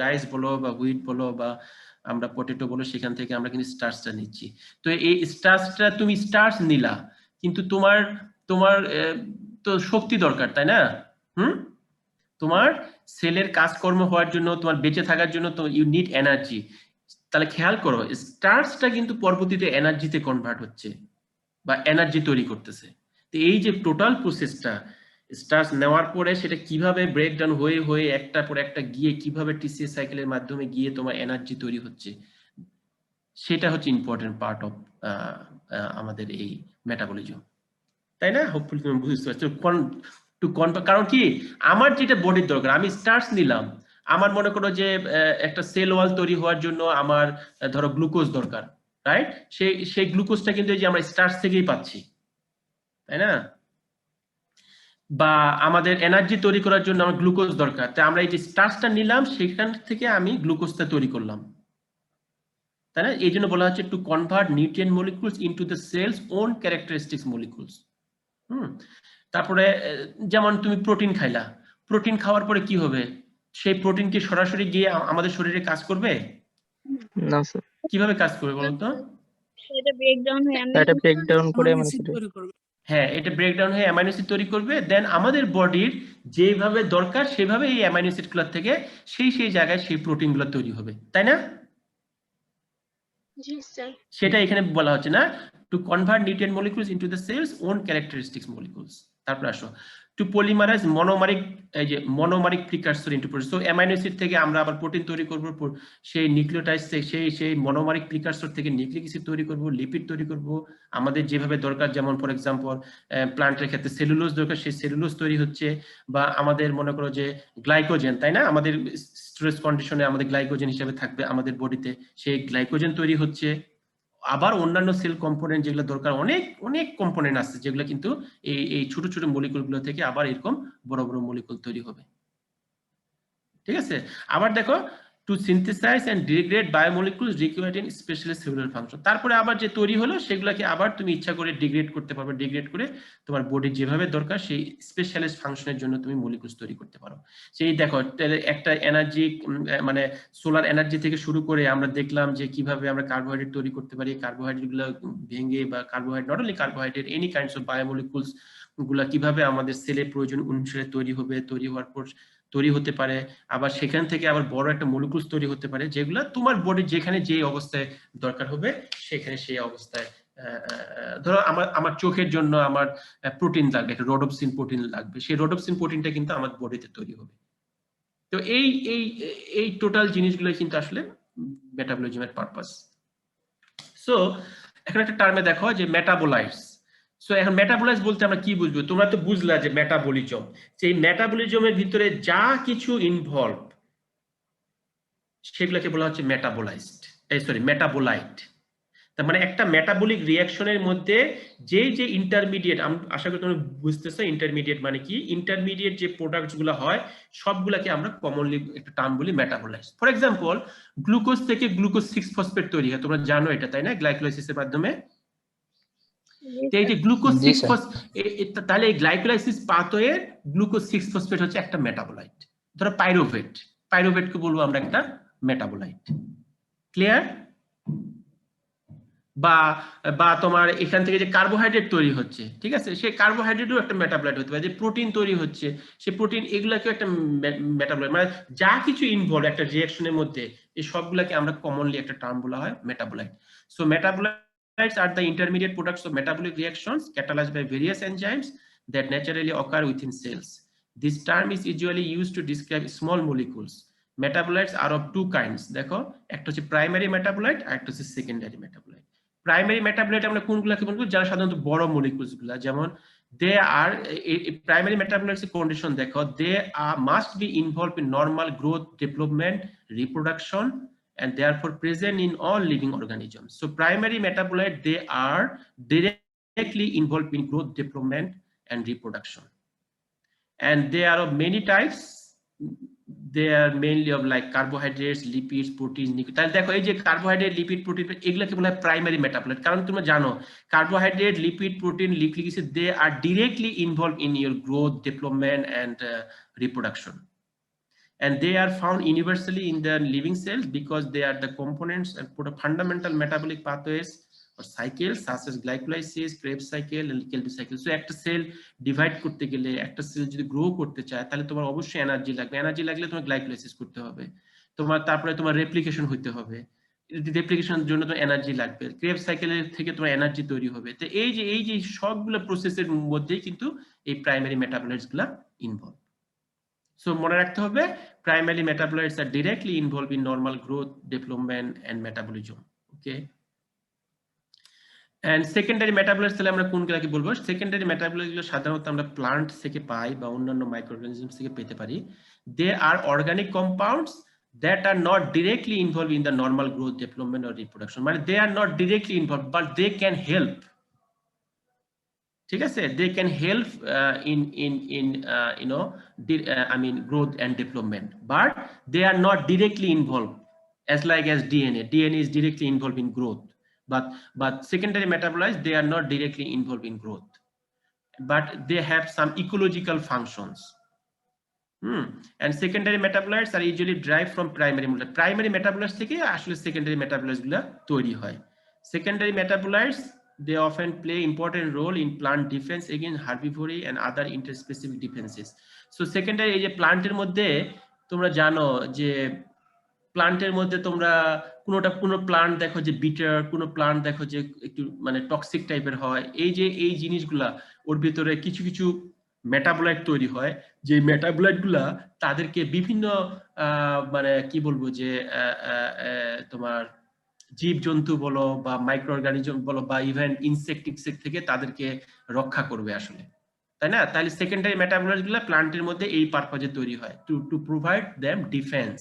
[SPEAKER 1] রাইস বলো বা হুইট বলো বা আমরা পটেটো বলো, সেখান থেকে আমরা কিন্তু স্টার্চটা নিচ্ছি। তো এই স্টার্চটা তুমি স্টার্চ নিলা, কিন্তু তোমার তো শক্তি দরকার, তাই না? তোমার সেলের কাজকর্ম হওয়ার জন্য, তোমার বেঁচে থাকার জন্য তো ইউ নিড এনার্জি। তাহলে খেয়াল করো, স্টার্চটা কিন্তু পরবর্তীতে এনার্জিতে কনভার্ট হচ্ছে বা এনার্জি তৈরি করতেছে। তো এই যে টোটাল প্রসেসটা, স্টার্চ নেওয়ার পরে সেটা কিভাবে ব্রেকডাউন হয়ে একটা পর একটা গিয়ে কিভাবে টিসিএস সাইকেলের মাধ্যমে গিয়ে তোমার এনার্জি তৈরি হচ্ছে, সেটা হচ্ছে ইম্পর্টেন্ট পার্ট অফ আমাদের এই মেটাবলিজম, তাই না? হোপফুলি তুমি বুঝতে পারছো। কারণ কি, আমার যেটা বডির দরকার, আমি স্টার্চ নিলাম, আমার মনে করো যে একটা সেল ওয়াল তৈরি হওয়ার জন্য আমার ধরো গ্লুকোজ দরকার, রাইট? সেই গ্লুকোজটা কিন্তু এই যে আমরা স্টার্চ থেকেই পাচ্ছি, তাই না? বা আমাদের এনার্জি তৈরি করার জন্য আমার গ্লুকোজ দরকার, তাই আমরা এই যে স্টার্চটা নিলাম সেখান থেকে আমি গ্লুকোজটা তৈরি করলাম, তাই না? এই জন্য বলা হচ্ছে to convert nutrient molecules into the cell's own characteristics molecules. তারপরে যেমন তুমি প্রোটিন খাইলা, প্রোটিন খাওয়ার পরে কি হবে? সেই প্রোটিন কি সরাসরি গিয়ে আমাদের শরীরে কাজ করবে?
[SPEAKER 2] না স্যার,
[SPEAKER 1] কিভাবে কাজ করবে বলুন তো?
[SPEAKER 8] এটা ব্রেকডাউন হয়ে
[SPEAKER 2] এটা ব্রেকডাউন করে
[SPEAKER 1] হ্যাঁ, এটা ব্রেকডাউন হয়ে অ্যামাইনো অ্যাসিড তৈরি করবে, দেন আমাদের বডির যেভাবে দরকার সেভাবে এই অ্যামাইনো অ্যাসিড গুলো থেকে সেই জায়গায় সেই প্রোটিন গুলো তৈরি হবে, তাই না? সেটা এখানে বলা হচ্ছে না, to convert nutrient molecules into the cell's own characteristics molecules. তারপর আসো to polymerize monomeric precursor into protein. So amino acid থেকে আমরা আবার প্রোটিন তৈরি করব, সেই নিউক্লিওটাইড সেই মনোমারিক প্রিকারসর থেকে নিউক্লিক অ্যাসিড তৈরি করব, লিপিড তৈরি করব আমাদের যেভাবে দরকার। যেমন ফর এক্সাম্পল প্লান্টের ক্ষেত্রে সেলুলোজ দরকার, সেই সেলুলোজ তৈরি হচ্ছে, বা আমাদের মনে করো যে গ্লাইকোজেন, তাই না? আমাদের স্টোরেজ কন্ডিশনে আমাদের গ্লাইকোজেন হিসেবে থাকবে আমাদের বডিতে, সেই গ্লাইকোজেন তৈরি হচ্ছে। আবার অন্যান্য সেল কম্পোনেন্ট যেগুলো দরকার, অনেক কম্পোনেন্ট আছে যেগুলো কিন্তু এই ছোট ছোট মলিকুল গুলো থেকে আবার এরকম বড় বড় মলিকুল তৈরি হবে, ঠিক আছে? আবার দেখো to synthesize and degrade biomolecules required in special cellular function. তারপরে আবার যে তৈরি হলো সেগুলোকে আবার তুমি ইচ্ছা করে ডিগ্রেড করতে পারবে, ডিগ্রেড করে তোমার বডির যেভাবে দরকার সেই স্পেশালিস্ট ফাংশনের জন্য তুমি মলিকুলস তৈরি করতে পারো। সেই দেখো একটা এনার্জি, মানে সোলার এনার্জি থেকে শুরু করে আমরা দেখলাম যে কিভাবে আমরা কার্বোহাইড্রেট তৈরি করতে পারি, কার্বোহাইড্রেট গুলো ভেঙে বা carbohydrate, not only carbohydrate, any kinds of biomolecules গুলা কিভাবে আমাদের সেলের প্রয়োজন অনুসারে তৈরি হবে, তৈরি হওয়ার পর তৈরি হতে পারে, আবার সেখান থেকে আবার বড় একটা মলিকুলস তৈরি হতে পারে, যেগুলো তোমার বডির যেখানে যে অবস্থায় দরকার হবে সেখানে সেই অবস্থায়। ধরো আমার চোখের জন্য আমার প্রোটিন লাগবে, একটা রোডোপসিন প্রোটিন লাগবে, সেই রোডোপসিন প্রোটিনটা কিন্তু আমার বডিতে তৈরি হবে। তো এই টোটাল জিনিসগুলো কিন্তু আসলে মেটাবলিজমের পারপাস। সো এখন একটা টার্মে দেখো যে মেটাবোলাইটস। সো এখন মেটাবোলাইটস বলতে আমরা কি বুঝবো? তোমরা তো বুঝলা যে মেটাবলিজম, সেই মেটাবলিজমের ভিতরে যা কিছু ইনভলভ সেগুলোকে বলা হচ্ছে মেটাবোলাইট। তার মানে একটা মেটাবলিক রিঅ্যাকশনের মধ্যে যে ইন্টারমিডিয়েট, আমি আশা করি তোমরা বুঝতেছো ইন্টারমিডিয়েট মানে কি, ইন্টারমিডিয়েট যে প্রোডাক্টস গুলো হয় সবগুলাকে আমরা কমনলি একটা টার্ম বলি মেটাবোলাইটস। ফর এক্সাম্পল গ্লুকোজ থেকে গ্লুকোজ 6 ফসফেট তৈরি হয়, তোমরা জানো এটা, তাই না? গ্লাইকোলাইসিসের মাধ্যমে। এই যে গ্লুকোজ 6 ফসফেট, তাহলে এই গ্লাইকোলাইসিস পাথওয়ে গ্লুকোজ 6 ফসফেট হচ্ছে একটা মেটাবোলাইট। ধরো পাইরুভেট, পাইরুভেটকে বলবো আমরা একটা মেটাবোলাইট। ক্লিয়ার? বা বা তোমার এখান থেকে যে কার্বোহাইড্রেট তৈরি হচ্ছে, ঠিক আছে, সেই কার্বোহাইড্রেটও একটা মেটাবোলাইট হতে পারে। যে প্রোটিন তৈরি হচ্ছে, সেই প্রোটিন এগুলাকেও একটা মেটাবোলাইট, মানে যা কিছু ইনভলভ একটা রিঅ্যাকশনের মধ্যে, এই সবগুলাকে আমরা কমনলি একটা টার্ম বলা হয় metabolite. So metabolites are the intermediate products of metabolic reactions catalyzed by various enzymes that naturally occur within cells. This term is usually used to describe small molecules. Metabolites are of two kinds. দেখো, একটা হচ্ছে প্রাইমারি মেটাবোলাইট আর একটা হচ্ছে সেকেন্ডারি মেটাবোলাইট। প্রাইমারি মেটাবোলাইট আমরা কোনগুলোকে বলবো? যারা সাধারণত বড় মলিকুলস গুলা, যেমন দে আর প্রাইমারি মেটাবোলাইটস এর কন্ডিশন দেখো, they must be involve in normal growth, development, reproduction and therefore present in all living organisms. So primary metabolite, they are directly involved in growth, development and reproduction, and they are of many types. They are mainly of like carbohydrates, lipids, proteins, তাহলে দেখো এই যে কার্বোহাইড্রেট, লিপিড, প্রোটিন এগুলোকে বলা হয় প্রাইমারি মেটাবোলাইট। কারণ তোমরা জানো carbohydrate, lipid, protein, lipid acid, they are directly involved in your growth, development and reproduction. And they are found universally in the living cells because they are the components and put a fundamental metabolic pathways or cycles such as glycolysis, Krebs cycle and Kilby cycle. So একটা সেল ডিভাইড করতে গেলে, একটা সেল যদি গ্রো করতে চায়, তাহলে তোমার অবশ্যই এনার্জি লাগবে। এনার্জি লাগলে তোমার গ্লাইকোলাইসিস করতে হবে, তারপরে তোমার রেপ্লিকেশন হইতে হবে, রেপ্লিকেশনের জন্য তোমার এনার্জি লাগবে, ক্রেবস সাইকেলের থেকে তোমার এনার্জি তৈরি হবে। তো এই যে সবগুলো প্রসেসের মধ্যেই কিন্তু এই প্রাইমারি মেটাবোলাইটস গুলা ইনভলভ। So মনে রাখতে হবে primary metabolites are directly involved in normal growth, development and metabolism. Okay. And secondary metabolites তাহলে আমরা কোনগুলোকে বলবো? Secondary metabolites গুলো সাধারণত আমরা প্লান্ট থেকে পাই বা অন্যান্য মাইক্রোঅর্গানিজমস থেকে পেতে পারি। They are organic compounds that are not directly involved in the normal growth, development or reproduction. মানে they are not directly involved but they can help. ঠিক আছে, they can help in you know I mean growth and development, but they are not directly involved as like as DNA is directly involved in growth, but secondary metabolites, they are not directly involved in growth, but they have some ecological functions. And secondary metabolites are usually derived from primary metabolites থেকে আসলে secondary metabolites গুলা তৈরি হয়। Secondary metabolites, they often play important role in plant defense against herbivory and other interspecific defenses. So secondary এই যে প্লান্টের মধ্যে তোমরা জানো যে প্লান্টের মধ্যে তোমরা কোনো প্লান্ট দেখো যে বিটার, কোনো প্লান্ট দেখো যে একটু মানে টক্সিক টাইপের হয়। এই জিনিসগুলা ওর ভিতরে কিছু মেটাবোলাইট তৈরি হয়, যে মেটাবোলাইট গুলা তাদেরকে বিভিন্ন মানে কি বলবো যে তোমার জীবজন্তু বলো বা মাইক্রো অর্গানিজম বলো বা ইভেন ইনসেক্ট থেকে তাদেরকে রক্ষা করবে আসলে, তাই না? তাহলে সেকেন্ডারি মেটাবোলাইট গুলা প্লান্টের মধ্যে এই পারপাজে তৈরি হয়, to provide them defence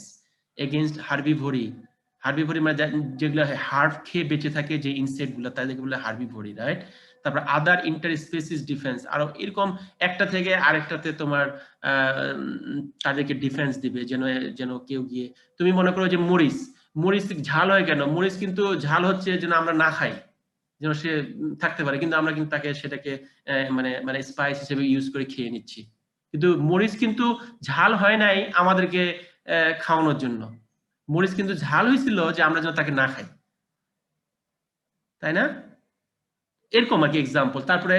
[SPEAKER 1] against herbivory মানে যেগুলো হার্ব খেয়ে বেঁচে থাকে যে ইনসেক্ট গুলা, তাদেরকে বলে হার্বিভোরি, রাইট? তারপর আদার ইন্টারস্পেসিস ডিফেন্স, আরো এরকম একটা থেকে আরেকটাতে তোমার তাদেরকে ডিফেন্স দিবে, যেন কেউ গিয়ে, তুমি মনে করো যে মরিচ ঝাল হয় কেন? মরিচ কিন্তু ঝাল হচ্ছে যেন আমরা না খাই, যেন সে থাকতে পারে, কিন্তু আমরা কিন্তু সেটাকে মানে স্পাইস হিসেবে ইউজ করে খেয়ে নিচ্ছি। কিন্তু মরিচ কিন্তু ঝাল হয় নাই আমাদেরকে খাওয়ানোর জন্য, মরিচ কিন্তু ঝাল হয়েছিল যে আমরা যেন তাকে না খাই, তাই না? এরকম আর কি এক্সাম্পল। তারপরে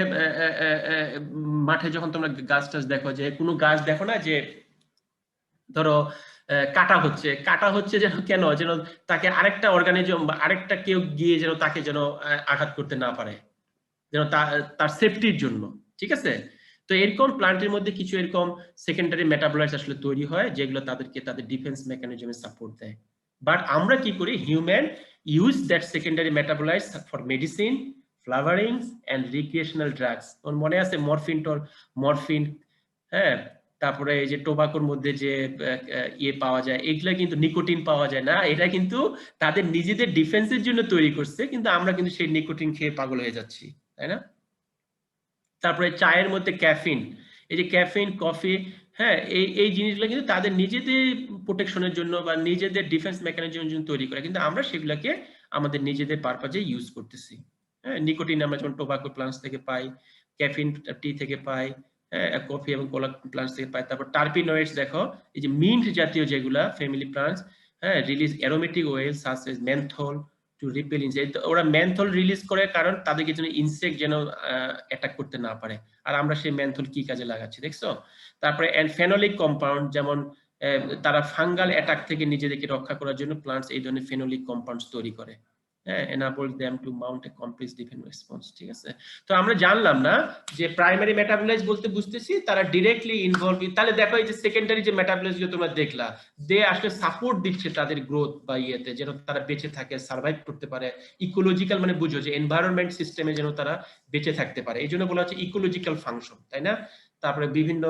[SPEAKER 1] মাঠে যখন তোমরা গাছ টাছ দেখো, যে কোনো গাছ দেখো না যে ধরো কাটা হচ্ছে যেন কেন? যেন তাকে আরেকটা অর্গানিজম বা আরেকটা কেউ গিয়ে যেন তাকে যেন আঘাত করতে না পারে, যেন তার সেফটির জন্য, ঠিক আছে? তো এরকম প্লান্টের মধ্যে কিছু এরকম সেকেন্ডারি মেটাবোলাইটস আসলে তৈরি হয়, যেগুলো তাদেরকে তাদের ডিফেন্স মেকানিজমে সাপোর্ট দেয়। বাট আমরা কি করি? Human use that secondary metabolites for medicine, flavourings and recreational drugs. মনে আছে মরফিন, হ্যাঁ, তারপরে এই যে টোবাকোর মধ্যে যে পাওয়া যায়, এগুলা কিন্তু নিকোটিন পাওয়া যায় না, এটা কিন্তু তাদের নিজেদের ডিফেন্সের জন্য তৈরি করছে, কিন্তু আমরা কিন্তু সেই নিকোটিন খেয়ে পাগল হয়ে যাচ্ছি, তাই না? তারপরে চায়ের মধ্যে ক্যাফিন, এই যে ক্যাফিন, কফি, হ্যাঁ, এই জিনিসগুলো কিন্তু তাদের নিজেদের প্রোটেকশনের জন্য বা নিজেদের ডিফেন্স মেকানিজমের জন্য তৈরি করে, কিন্তু আমরা সেগুলোকে আমাদের নিজেদের পারপাজে ইউজ করতেছি। হ্যাঁ, নিকোটিন আমরা যেমন টোবাকো প্লান্টস থেকে পাই, ক্যাফিন টি থেকে পাই, কফি এবং কোলা প্লান্টস থেকে পায়। তারপর টার্পিনয়েডস দেখো, এই যে মিন্ট জাতীয় যেগুলা family plants, release aromatic oil such as menthol to repel insect. ওরা মেন্থল রিলিজ করে কারণ তাদেরকে যেন ইনসেক্ট যেন অ্যাটাক করতে না পারে। আর আমরা সেই মেন্থল কি কাজে লাগাচ্ছি দেখছো। তারপরে ফেনোলিক কম্পাউন্ড, যেমন তারা ফাঙ্গাল অ্যাটাক থেকে নিজেদেরকে রক্ষা করার জন্য প্লান্টস এই ধরনের ফেনোলিক কম্পাউন্ডস তৈরি করে, enable them to mount a complex defense response। ঠিক আছে, তো আমরা জানলাম না যে প্রাইমারি মেটাবলাইজ বলতে বুঝতেছি তারা ডিরেক্টলি ইনভলভ। তাহলে দেখো এই যে সেকেন্ডারি যে মেটাবলাইজ গুলো তোমরা দেখলা, দে আসলে সাপোর্ট দিচ্ছে তাদের গ্রোথ বা ইয়েতে, যেন তারা বেঁচে থাকে, সার্ভাইভ করতে পারে। ইকোলজিক্যাল মানে বুঝো যে এনভায়রনমেন্ট সিস্টেমে যেন তারা বেঁচে থাকতে পারে, এই জন্য বলা হচ্ছে ইকোলজিক্যাল ফাংশন, তাই না। তারপরে বিভিন্ন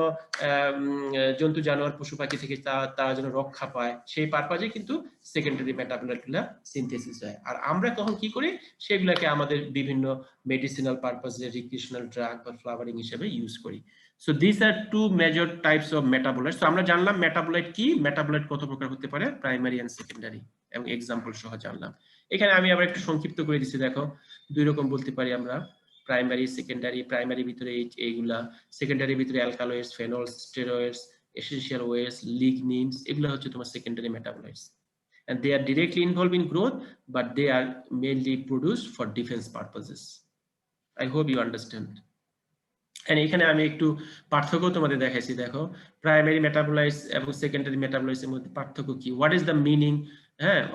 [SPEAKER 1] জন্তু জানোয়ার পশু পাখি থেকে তারা যেন রক্ষা পায়, সেই পারপাজে কিন্তু সেকেন্ডারি মেটাবলাইট গুলা সিনথেসিস হয়। আর আমরা তখন কি করি, সেগুলাকে আমাদের বিভিন্ন মেডিসিনাল পারপাজে, রিক্রিয়েশনাল ড্রাগ বা ফ্লাওয়ারিং হিসেবে ইউজ করি। So this are two major types of metabolite. তো আমরা জানলাম মেটাবলাইট কি, মেটাবলাইট কত প্রকার হতে পারে, প্রাইমারি এন্ড সেকেন্ডারি, এবং এক্সাম্পল সহ জানলাম। এখানে আমি আবার একটু সংক্ষিপ্ত করে দিচ্ছি, দেখো দুই রকম বলতে পারি আমরা, প্রাইমারি সেকেন্ডারি। প্রাইমারি ভিতরে এইগুলা, সেকেন্ডারি ভিতরে alkaloids, phenols, steroids, essential oils, lignins, এগুলো হচ্ছে তোমার secondary metabolites. And they are directly involved in growth, but they are mainly produced for defense purposes. I hope you understand. And এখানে আমি একটু পার্থক্য তোমাদের দেখাইছি, দেখো প্রাইমারি মেটাবলাইটস এবং সেকেন্ডারি মেটাবলাইটস এর মধ্যে পার্থক্য কি, what is the meaning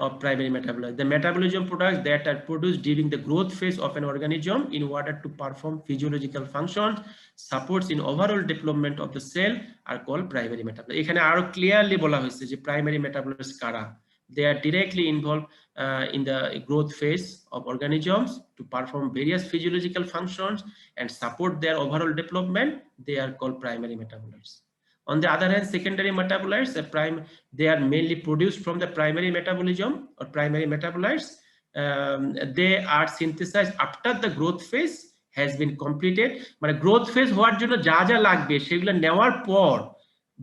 [SPEAKER 1] of primary metabolites? The metabolism products that are produced during the growth phase of an organism in order to perform physiological functions, supports in overall development of the cell are called primary metabolites. এখানে আরো ক্লিয়ারলি বলা হয়েছে যে প্রাইমারি মেটাবলাইটস কারা। They are directly involved in the growth phase of organisms to perform various physiological functions and support their overall development. They are called primary metabolites. On the other hand, secondary metabolites, they are mainly produced from the primary metabolism or primary metabolites. They are synthesized after the growth phase has been completed. মানে growth phase হওয়ার জন্য যা যা লাগবে সেগুলো নেওয়ার পর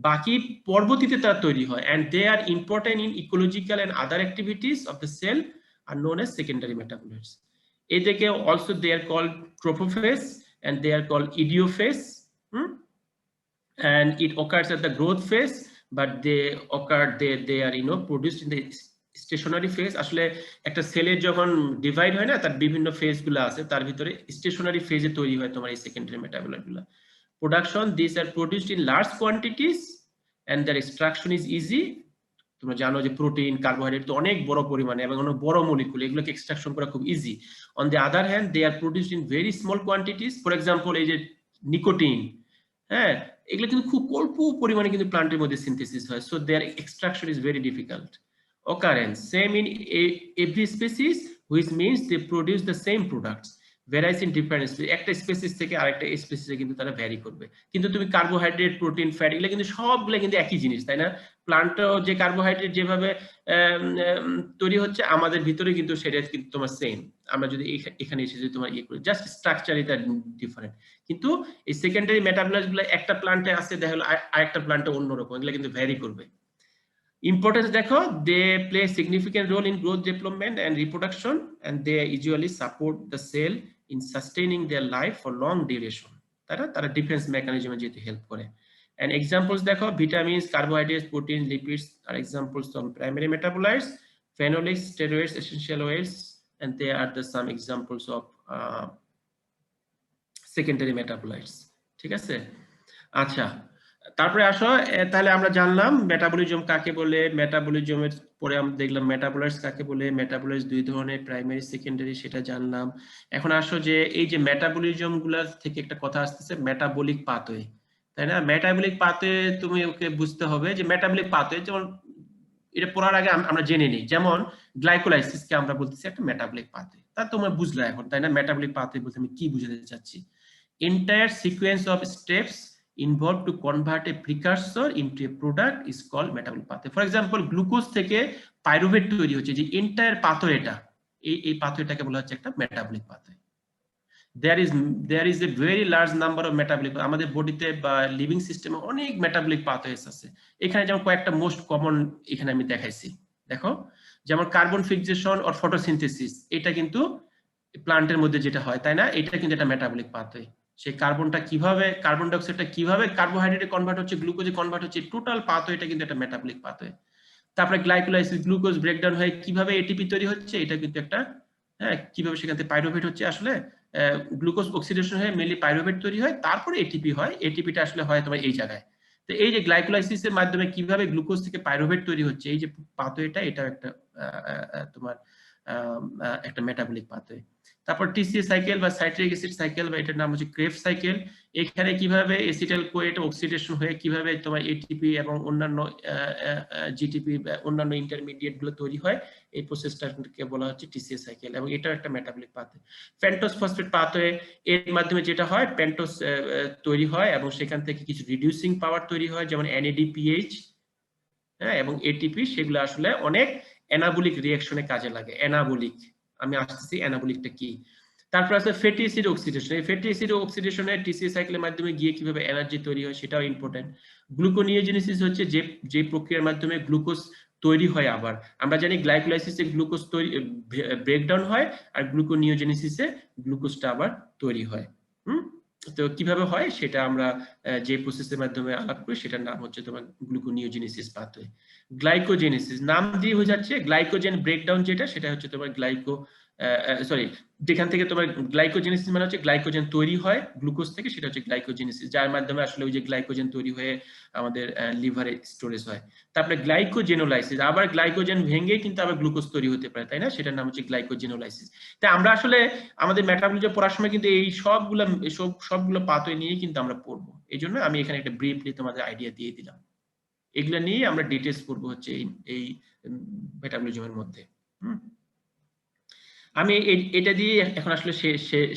[SPEAKER 1] বাকি পরবর্তীতে তারা তৈরি হয়, and they are important in ecological and other activities of the cell are known as secondary metabolites. এদেরকে also they are called trophophase and they are called idiophase, and it occurs at the growth phase, but they are produced in the stationary phase. আসলে একটা সেলের যখন ডিভাইড হয় না, তার বিভিন্ন ফেজ গুলো আছে, তার ভিতরে স্টেশনারি ফেজে তৈরি হয় তোমার এই সেকেন্ডারি মেটাবলাইট গুলো। Production, these are produced in large quantities and their extraction is easy. তোমরা জানো যে প্রোটিন, কার্বোহাইড্রেট তো অনেক বড় পরিমাণে এবং অনেক বড় মলিকুল, এগুলোকে এক্সট্রাকশন করা খুব easy. On the other hand, they are produced in very small quantities. For example, এই যে নিকোটিন, এগুলো কিন্তু খুব অল্প পরিমাণে কিন্তু প্লান্টের মধ্যে সিনথেসিস হয়, so their extraction is very difficult. Occurrence, same in every species, which means they produce the same products. Varies in different species, একটা স্পিসিস থেকে আরেকটা স্পিসিসে কিন্তু তারা ভ্যারি করবে। কিন্তু তুমি কার্বোহাইড্রেট, প্রোটিন, ফ্যাট এগুলো কিন্তু সবগুলো কিন্তু একই জিনিস, তাই না। প্লান্টও যে কার্বোহাইড্রেট যেভাবে তৈরি হচ্ছে, আমাদের ভিতরে কিন্তু সেটা কিন্তু তোমার সেম। আমরা যদি এখানে এসে যদি তোমার ইয়ে করি, জাস্ট স্ট্রাকচার এটা ডিফারেন্ট, কিন্তু এই সেকেন্ডারি মেটাবলাইটস গুলো একটা প্লান্টে আছে, দেখা হলো আরেকটা প্লান্টে অন্যরকম, এগুলো কিন্তু ভ্যারি করবে। Importance দেখো, they play a significant role in growth, development and reproduction, and they usually support the cell in sustaining their life for long duration. তারা ডিফেন্স মেকানিজমে যেতে হেল্প করে। And examples দেখো, vitamins, carbohydrates, proteins, lipids are examples of primary metabolites. Phenolics, steroids, essential oils, and they are some examples of secondary metabolites. ঠিক আছে, আচ্ছা তারপরে আসো, তাহলে আমরা জানলাম মেটাবলিজম কাকে বলে, মেটাবলিজমের পরে আমরা দেখলাম মেটাবলাইটস কাকে বলে, মেটাবলাইটস দুই ধরনের, প্রাইমারি সেকেন্ডারি, সেটা জানলাম। এখন আসো যে এই যে মেটাবলিজম গুলা থেকে একটা কথা আসতেছে, মেটাবলিক পাথওয়ে, তাই না। মেটাবলিক পাথওয়ে তুমি ওকে বুঝতে হবে যে মেটাবলিক পাথওয়ে, যেমন এটা পড়ার আগে আমরা জেনে নিই, যেমন গ্লাইকোলাইসিসকে আমরা বলতেছি একটা মেটাবলিক পাথওয়ে, তা তোমরা বুঝলা এখন, তাই না। মেটাবলিক পাথওয়ে বলতে আমি কি বুঝাতে চাচ্ছি, entire sequence of steps involved to convert a precursor into a product is called metabolic pathway. For example, glucose থেকে পাইরুভেট তৈরি হচ্ছে, যে এন্টায়ার পাথওয়েটা, এই পাথওয়েটাকে বলা হচ্ছে একটা metabolic pathway. there is a very large number of metabolic, আমাদের বডিতে বা লিভিং সিস্টেমে অনেক মেটাবলিক পাথওয়েস আছে। এখানে যেমন কয়েকটা মোস্ট কমন এখানে আমি দেখাইছি, দেখো যেমন কার্বন ফিক্সেশন অর ফটোসিনথেসিস, এটা কিন্তু প্লান্টের মধ্যে যেটা হয়, তাই না, এটা কিন্তু একটা মেটাবলিক পাথওয়ে। সেই কার্বন ডাইঅক্সাইডটা কিভাবে কার্বোহাইড্রেটে কনভার্ট হচ্ছে, গ্লুকোজে কনভার্ট হচ্ছে, টোটাল পাথওয়েটা কিন্তু একটা মেটাবলিক পাথওয়ে। তারপরে গ্লাইকোলাইসিস, গ্লুকোজ ব্রেকডাউন হয়ে কিভাবে এটিপি তৈরি হচ্ছে, এটা কিন্তু একটা কিভাবে সেখান থেকে পাইরুভেট হচ্ছে, আসলে গ্লুকোজ অক্সিডেশন হয়ে মেনলি পাইরুভেট তৈরি হয়, তারপরে এটিপি হয়। এটিপিটা আসলে হয় তোমার এই জায়গায়। তো এই যে গ্লাইকোলাইসিসের মাধ্যমে কিভাবে গ্লুকোজ থেকে পাইরুভেট তৈরি হচ্ছে, এই যে পাথওয়েটা, এটা একটা তোমার একটা মেটাবলিক পাথওয়ে। তারপর টিসিএ সাইকেল বা সাইট্রিক অ্যাসিড সাইকেল, বা এটার নাম হচ্ছে ক্রেফ সাইকেল। এখানে কিভাবে এসিটাইল কোয়েট অক্সিডেশন হয়ে কিভাবে তোমার এটিপি এবং অন্যান্য জিটিপি অন্যান্য ইন্টারমিডিয়েট গুলো তৈরি হয়, এই প্রসেসটাকে বলা হচ্ছে টিসিএ সাইকেল, এবং এটা একটা metabolic pathway. Pentose phosphate pathway, এর মাধ্যমে যেটা হয় পেন্টোজ তৈরি হয় এবং সেখান থেকে কিছু রিডিউসিং পাওয়ার তৈরি হয়, যেমন NADPH এবং এটিপি, সেগুলো আসলে অনেক অ্যানাবলিক রিঅ্যাকশনে কাজে লাগে। অ্যানাবলিক, আমি আসতেছি অ্যানাবলিকটা কি। তারপর আছে ফ্যাটি অ্যাসিড অক্সিডেশন। এই ফ্যাটি অ্যাসিড অক্সিডেশনে টিসিএ সাইকেলের মাধ্যমে গিয়ে কিভাবে এনার্জি তৈরি হয়, সেটাও ইম্পর্টেন্ট। গ্লুকোনিওজেনেসিস হচ্ছে যে প্রক্রিয়ার মাধ্যমে গ্লুকোজ তৈরি হয়। আবার আমরা জানি গ্লাইকোলাইসিসে গ্লুকোজ তৈরি ব্রেকডাউন হয়, আর গ্লুকোনিওজেনেসিসে গ্লুকোজটা আবার তৈরি হয়। তো কিভাবে হয় সেটা আমরা যে প্রসেসের মাধ্যমে আলাপ করি, সেটার নাম হচ্ছে তোমার গ্লুকোনিওজেনেসিস পাথওয়ে। গ্লাইকোজেনেসিস নাম দিয়ে হয়ে যাচ্ছে, গ্লাইকোজেন ব্রেকডাউন যেটা, সেটা হচ্ছে তোমার যেখান থেকে তোমার গ্লাইকোজেনেসিস মানে হচ্ছে গ্লাইকোজেন তৈরি হয় গ্লুকোজ থেকে, সেটা হচ্ছে গ্লাইকোজেনেসিস, যার মাধ্যমে আসলে ওই যে গ্লাইকোজেন তৈরি হয়ে আমাদের লিভারে স্টোরেজ হয়। তারপরে গ্লাইকোজেনোলাইসিস, আবার গ্লাইকোজেন ভেঙে কিন্তু আবার গ্লুকোজ তৈরি হতে পারে, তাই না? সেটার নাম হচ্ছে গ্লাইকোজেনোলাইসিস। তাই আমরা আসলে আমাদের মেটাবলিজম পড়ার সময় কিন্তু এই সবগুলো পাথওয়ে নিয়ে কিন্তু আমরা পড়বো। এই জন্য আমি এখানে একটা ব্রিফলি তোমাদের আইডিয়া দিয়ে দিলাম। এগুলো নিয়ে আমরা ডিটেলস পড়বো হচ্ছে এই মেটাবলিজমের মধ্যে। আমি এটা দিয়ে এখন আসলে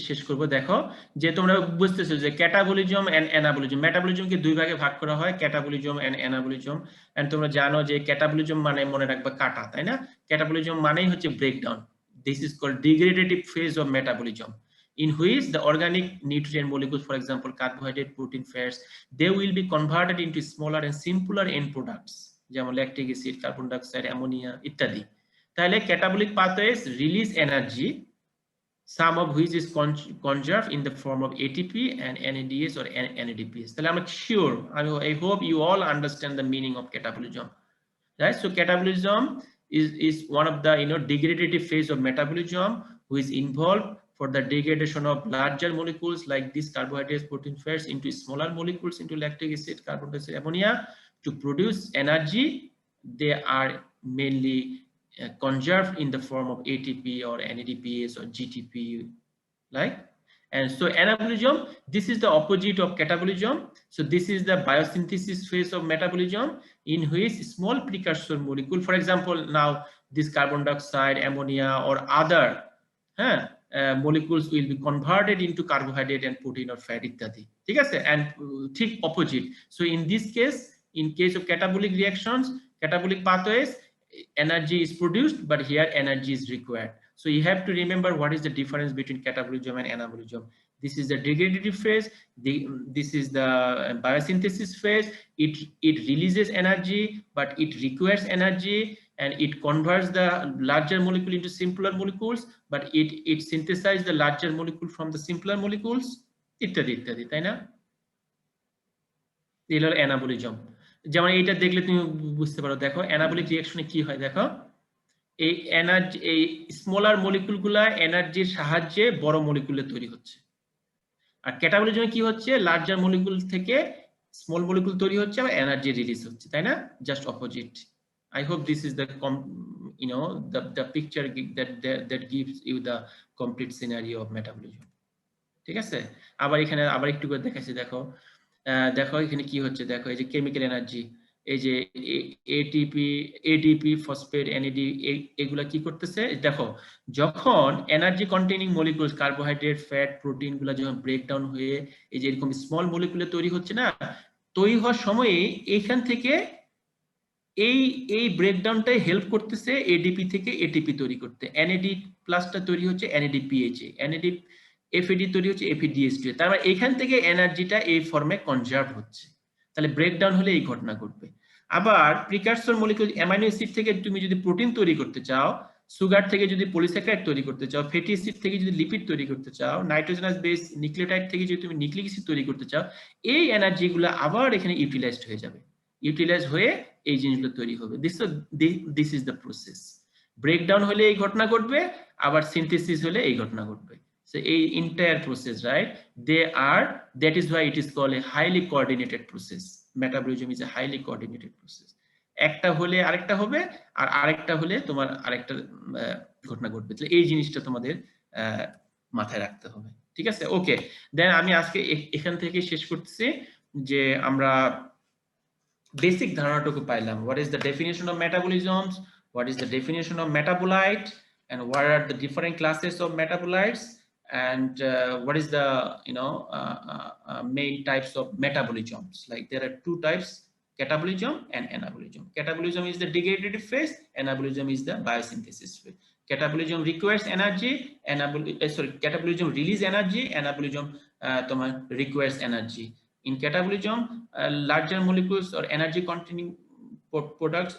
[SPEAKER 1] শেষ করব। দেখো যে তোমরা বুঝতেছো যে ক্যাটাবলিজম এন্ড অ্যানাবলিজম, মেটাবলিজমকে দুই ভাগে ভাগ করা হয়, ক্যাটাবলিজম এন্ড অ্যানাবলিজম। এন্ড তোমরা জানো যে ক্যাটাবলিজম মানে মনে রাখবা কাটা, তাই না? ক্যাটাবলিজম মানেই হচ্ছে breakdown. This is called degradative phase of metabolism, in which the organic nutrient molecules, for example carbohydrate, protein, fats, they will be converted into smaller and simpler end products, যেমন lactic acid, carbon dioxide, ammonia ইত্যাদি। তাহলে catabolic pathways release energy, some of which is conserved in the form of ATP and NADH or NADPH. তাহলে I'm sure, I hope you all understand the meaning of catabolism, right? So catabolism is one of the degradative phase of metabolism, who is involved for the degradation of larger molecules like these carbohydrates, protein, fats into smaller molecules, into lactic acid, carbon dioxide, ammonia, to produce energy. They are mainly conserved in the form of ATP or NADPH or GTP, right? And so anabolism, this is the opposite of catabolism. So this is the biosynthesis phase of metabolism, in which small precursor molecule, for example now this carbon dioxide, ammonia or other molecules will be converted into carbohydrate and protein or fat ityadi, ঠিক আছে? And ঠিক opposite. So in this case, in case of catabolic reactions, catabolic pathways, energy is produced, but here energy is required. So you have to remember what is the difference between catabolism and anabolism. This is the degradative phase, this is the biosynthesis phase. It releases energy, but it requires energy, and it converts the larger molecule into simpler molecules, but it synthesizes the larger molecule from the simpler molecules ইত্যাদি ইত্যাদি, তাই না? এগুলো হলো অ্যানাবলিজম। যেমন এইটা দেখলে তুমি বুঝতে পারো। দেখো অ্যানাবলিক রিঅ্যাকশনে কি হয়, দেখো এই এনার্জি, এই স্মলার মলিকুলগুলা এনার্জির সাহায্যে বড় মলিকুলে তৈরি হচ্ছে, আর ক্যাটাবলিজমে কি হচ্ছে, লার্জার মলিকুল থেকে স্মল মলিকুল তৈরি হচ্ছে আর এনার্জি রিলিজ হচ্ছে, তাই না? Just opposite. I hope this is the the picture that gives you the complete scenario of metabolism. ঠিক আছে? আবার এখানে আবার একটু করে দেখাচ্ছি। দেখো দেখো এখানে কি হচ্ছে, দেখো এই যে কেমিক্যাল এনার্জি, এই যে এটিপি, এডিপি, ফসফেট, NAD, এগুলা কি করতেছে, দেখো যখন energy containing molecules, carbohydrate, fat, protein গুলা যখন ব্রেকডাউন হয়ে এই যে এরকম স্মল মলিকুলে তৈরি হচ্ছে না, তৈরি হওয়ার সময়ে এইখান থেকে এই ব্রেকডাউনটাই হেল্প করতেছে এডিপি থেকে এটিপি তৈরি করতে। NAD প্লাসটা তৈরি হচ্ছে NADPH, NAD FAD তৈরি হচ্ছে FADH2। তার মানে এখান থেকে এনার্জিটা এই ফর্মে কনজার্ভ হচ্ছে। তাহলে ব্রেকডাউন হলে এই ঘটনা ঘটবে। আবার প্রিকারসর মলিকুল অ্যামাইনো অ্যাসিড থেকে তুমি যদি প্রোটিন তৈরি করতে চাও, সুগার থেকে যদি পলিস্যাকারাইড তৈরি করতে চাও, ফ্যাটি অ্যাসিড থেকে যদি লিপিড তৈরি করতে চাও, নাইট্রোজেনাস বেস নিউক্লিওটাইড থেকে যদি তুমি নিউক্লিক অ্যাসিড তৈরি করতে চাও, এই এনার্জিগুলো আবার এখানে ইউটিলাইজড হয়ে যাবে, ইউটিলাইজ হয়ে এই জিনিসগুলো তৈরি হবে। This is the process. Breakdown হলে এই ঘটনা ঘটবে, আবার সিনথেসিস হলে এই ঘটনা ঘটবে। So a entire process, right? That is why it is called a highly coordinated process. Metabolism is a highly coordinated process. একটা হলে আরেকটা হবে, আর আরেকটা হলে তোমার আরেকটা ঘটনা ঘটবে। তাহলে এই জিনিসটা তোমাদের মাথায় রাখতে হবে, ঠিক আছে? ওকে, দেন আমি আজকে এখান থেকে শেষ করতেছি যে আমরা বেসিক ধারণাটুকু পাইলাম। What is the definition of metabolisms? What is the definition of metabolite? And what are the different classes of metabolites? And what is the main types of metabolisms? Like there are two types, catabolism and anabolism. Catabolism is the degradative phase, anabolism is the biosynthesis phase. Catabolism requires energy, catabolism release energy, anabolism requires energy. In catabolism, larger molecules or energy containing products,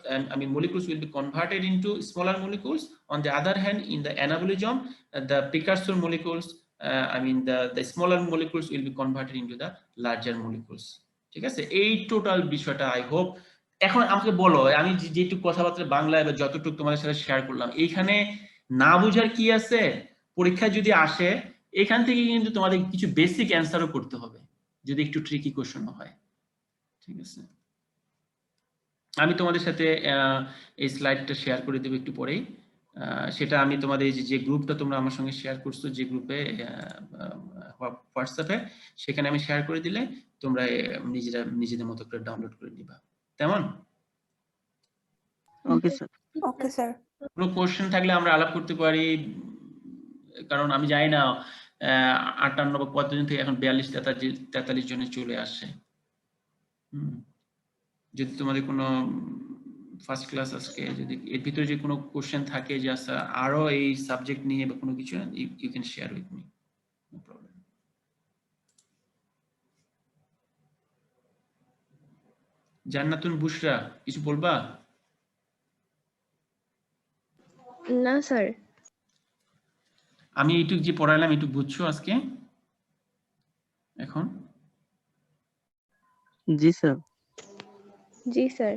[SPEAKER 1] molecules will be converted into smaller molecules. On the other hand, in the anabolism, the precursor molecules, the smaller molecules will be converted into the larger molecules. ঠিক আছে? এই টোটাল বিষয়টা আই হোপ। এখন আমাকে বলো, আমি যেটুকু কথাবার্তা বাংলায় বা যতটুকু তোমাদের সাথে শেয়ার করলাম, এইখানে না বোঝার কি আছে? পরীক্ষা যদি আসে, এখান থেকে কিন্তু তোমাদের কিছু বেসিক অ্যান্সারও করতে হবে, যদি একটু ট্রিকি কোশ্চেন হয়, ঠিক আছে? আমি তোমাদের সাথে এই স্লাইডটা শেয়ার করে দেবো একটু পরেই। সেটা আমি তোমাদের যে গ্রুপটা তোমরা আমার সঙ্গে শেয়ার করছো, যে গ্রুপে হোয়াটসঅ্যাপে, সেখানে আমি শেয়ার করে দিলে তোমরা নিজেদের মতো করে ডাউনলোড করে নিবা। তেমন?
[SPEAKER 2] Okay sir.
[SPEAKER 8] Okay sir.
[SPEAKER 1] কোনো কোশ্চেন থাকলে আমরা আলাপ করতে পারি, কারণ আমি জানি না 58 বা কতজন থেকে এখন 42-43 জনে চলে আসছে। যদি তোমাদের কোনো ফার্স্ট ক্লাস আজকে যদি এর ভিতরে যে কোনো কোশ্চেন থাকে যে আচ্ছা আরো এই সাবজেক্ট নিয়ে বা কোনো কিছু, you can share with me, no problem. Jannatun Bushra, কিছু বলবা?
[SPEAKER 4] না স্যার।
[SPEAKER 1] আমি এইটুক যে পড়াইলাম এইটুক বুঝছো আজকে এখন?
[SPEAKER 2] জি স্যার।
[SPEAKER 4] জি স্যার।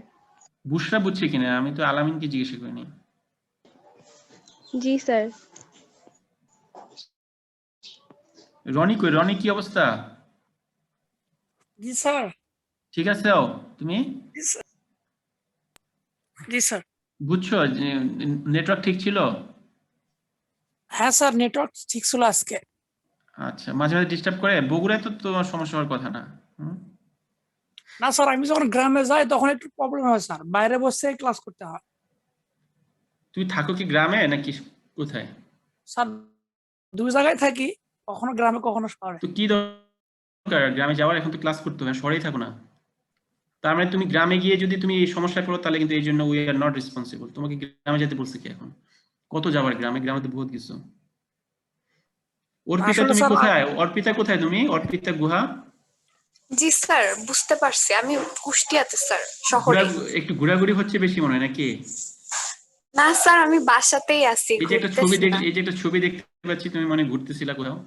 [SPEAKER 1] বুশরা বুঝছে কিনা? আমি তো আলামিনকে জিজ্ঞেস করিনি।
[SPEAKER 4] জি স্যার।
[SPEAKER 1] রনি কই? রনি কি অবস্থা?
[SPEAKER 5] জি স্যার।
[SPEAKER 1] ঠিক আছে তুমি?
[SPEAKER 5] জি স্যার।
[SPEAKER 1] বুঝছো নেটওয়ার্ক ঠিক ছিল?
[SPEAKER 5] হ্যাঁ স্যার, নেটওয়ার্ক ঠিক ছিল আজকে।
[SPEAKER 1] আচ্ছা, মাঝে মাঝে ডিস্টার্ব করে? বগুড়ায় তো তোমার সমস্যা হওয়ার কথা না?
[SPEAKER 5] না স্যার, আমি যখন গ্রামে যাই তখন একটু প্রবলেম হয় স্যার, বাইরে বসে ক্লাস করতে হয়।
[SPEAKER 1] তুমি থাকো কি গ্রামে নাকি কোথায়?
[SPEAKER 5] স্যার দুই জায়গায় থাকি, কখনো গ্রামে কখনো শহরে।
[SPEAKER 1] তো কি দরকার গ্রামে যাওয়ার? এখন তো ক্লাস করতে হবে, শহরেই থাকো না। তার মানে তুমি গ্রামে গিয়ে যদি তুমি এই সমস্যায় পড়ো, তাহলে কিন্তু এই জন্য উই আর নট রেসপন্সিবল। তোমাকে গ্রামে যেতে বলছে কি? এখন কত যাবার গ্রামে? গ্রামে তো বহুত কিছু। অর্পিতা তুমি কোথায়? অর্পিতা কোথায় তুমি? অর্পিতা গুহা?
[SPEAKER 10] জি স্যার, বুঝতে পারছি, আমি কুষ্টিয়াতে স্যার, শহরে।
[SPEAKER 1] একটু ঘোরাঘুরি হচ্ছে বেশি মনে হয় নাকি?
[SPEAKER 10] না স্যার, আমি বাসাতেই আছি।
[SPEAKER 1] এই যে একটা ছবি দেখতে পাচ্ছি, তুমি মানে ঘুরতেছিলা কোথাও?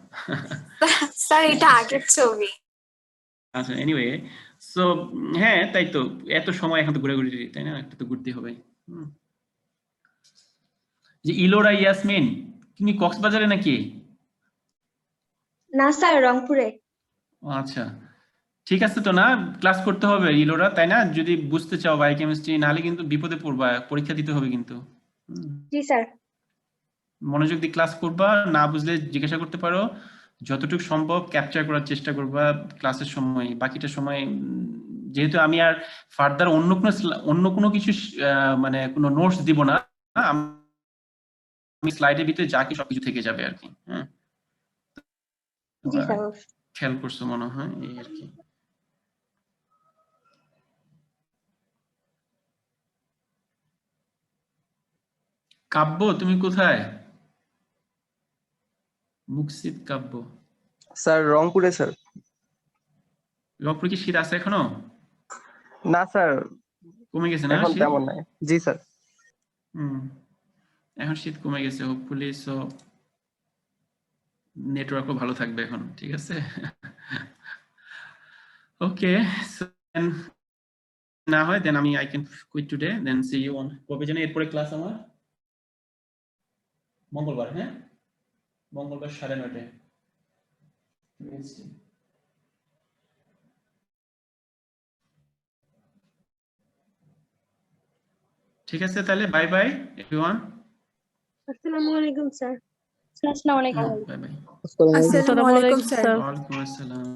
[SPEAKER 10] স্যার এটা আগের ছবি।
[SPEAKER 1] আচ্ছা, এনিওয়ে, সো হ্যাঁ তাই তো, এত সময় এখন তো ঘোরাঘুরি, তাই না? একটা তো ঘুরতে হবে। যে ইলোরা ইয়াসমিন, তুমি কক্সবাজারে নাকি?
[SPEAKER 10] না স্যার, রংপুরে।
[SPEAKER 1] আচ্ছা, ঠিক আছে। তো না, ক্লাস করতে হবে ইলোরা, তাই না? যদি বুঝতে চাও বায়োকেমিস্ট্রি, নাহলে কিন্তু বিপদে পড়বা, পরীক্ষা দিতে হবে কিন্তু।
[SPEAKER 10] জি স্যার।
[SPEAKER 1] মনোযোগ দিয়ে ক্লাস করবা, না বুঝলে জিজ্ঞাসা করতে পারো, যতটুকু সম্ভব ক্যাপচার করার চেষ্টা করবা ক্লাসের সময়। বাকিটা সময় যেহেতু আমি আর ফার্দার অন্য কোনো কিছু মানে কোনো নোটস দিব না, আমি স্লাইডের ভিতরে যা কি সবকিছু থেকে যাবে আর কি। হ্যাঁ, খেয়াল করছো মনে হয়, এই আর কি। কাব্য তুমি কোথায়? মুকসিদ কাব্য
[SPEAKER 9] স্যার রংপুরে স্যার।
[SPEAKER 1] রংপুরে কি শীত আছে এখনো?
[SPEAKER 9] না স্যার,
[SPEAKER 1] কমে গেছে না
[SPEAKER 9] এখন তেমন নাই। জি স্যার।
[SPEAKER 1] এখন শীত কমে গেছে হোপফুলি, সো নেটওয়ার্কও ভালো থাকবে এখন, ঠিক আছে? ওকে, সো না হয় দেন আমি I can quit today, then see you on কবে জানি এরপরে ক্লাস আমার? মঙ্গলবার, হ্যাঁ মঙ্গলবার 9:30। ঠিক আছে তাহলে, বাই বাই এভরিওয়ান।
[SPEAKER 3] আসসালামু আলাইকুম স্যার।
[SPEAKER 6] আসসালামু আলাইকুম।
[SPEAKER 1] Bye bye.
[SPEAKER 8] আসসালামু আলাইকুম স্যার।
[SPEAKER 1] ওয়ালাইকুম আসসালাম।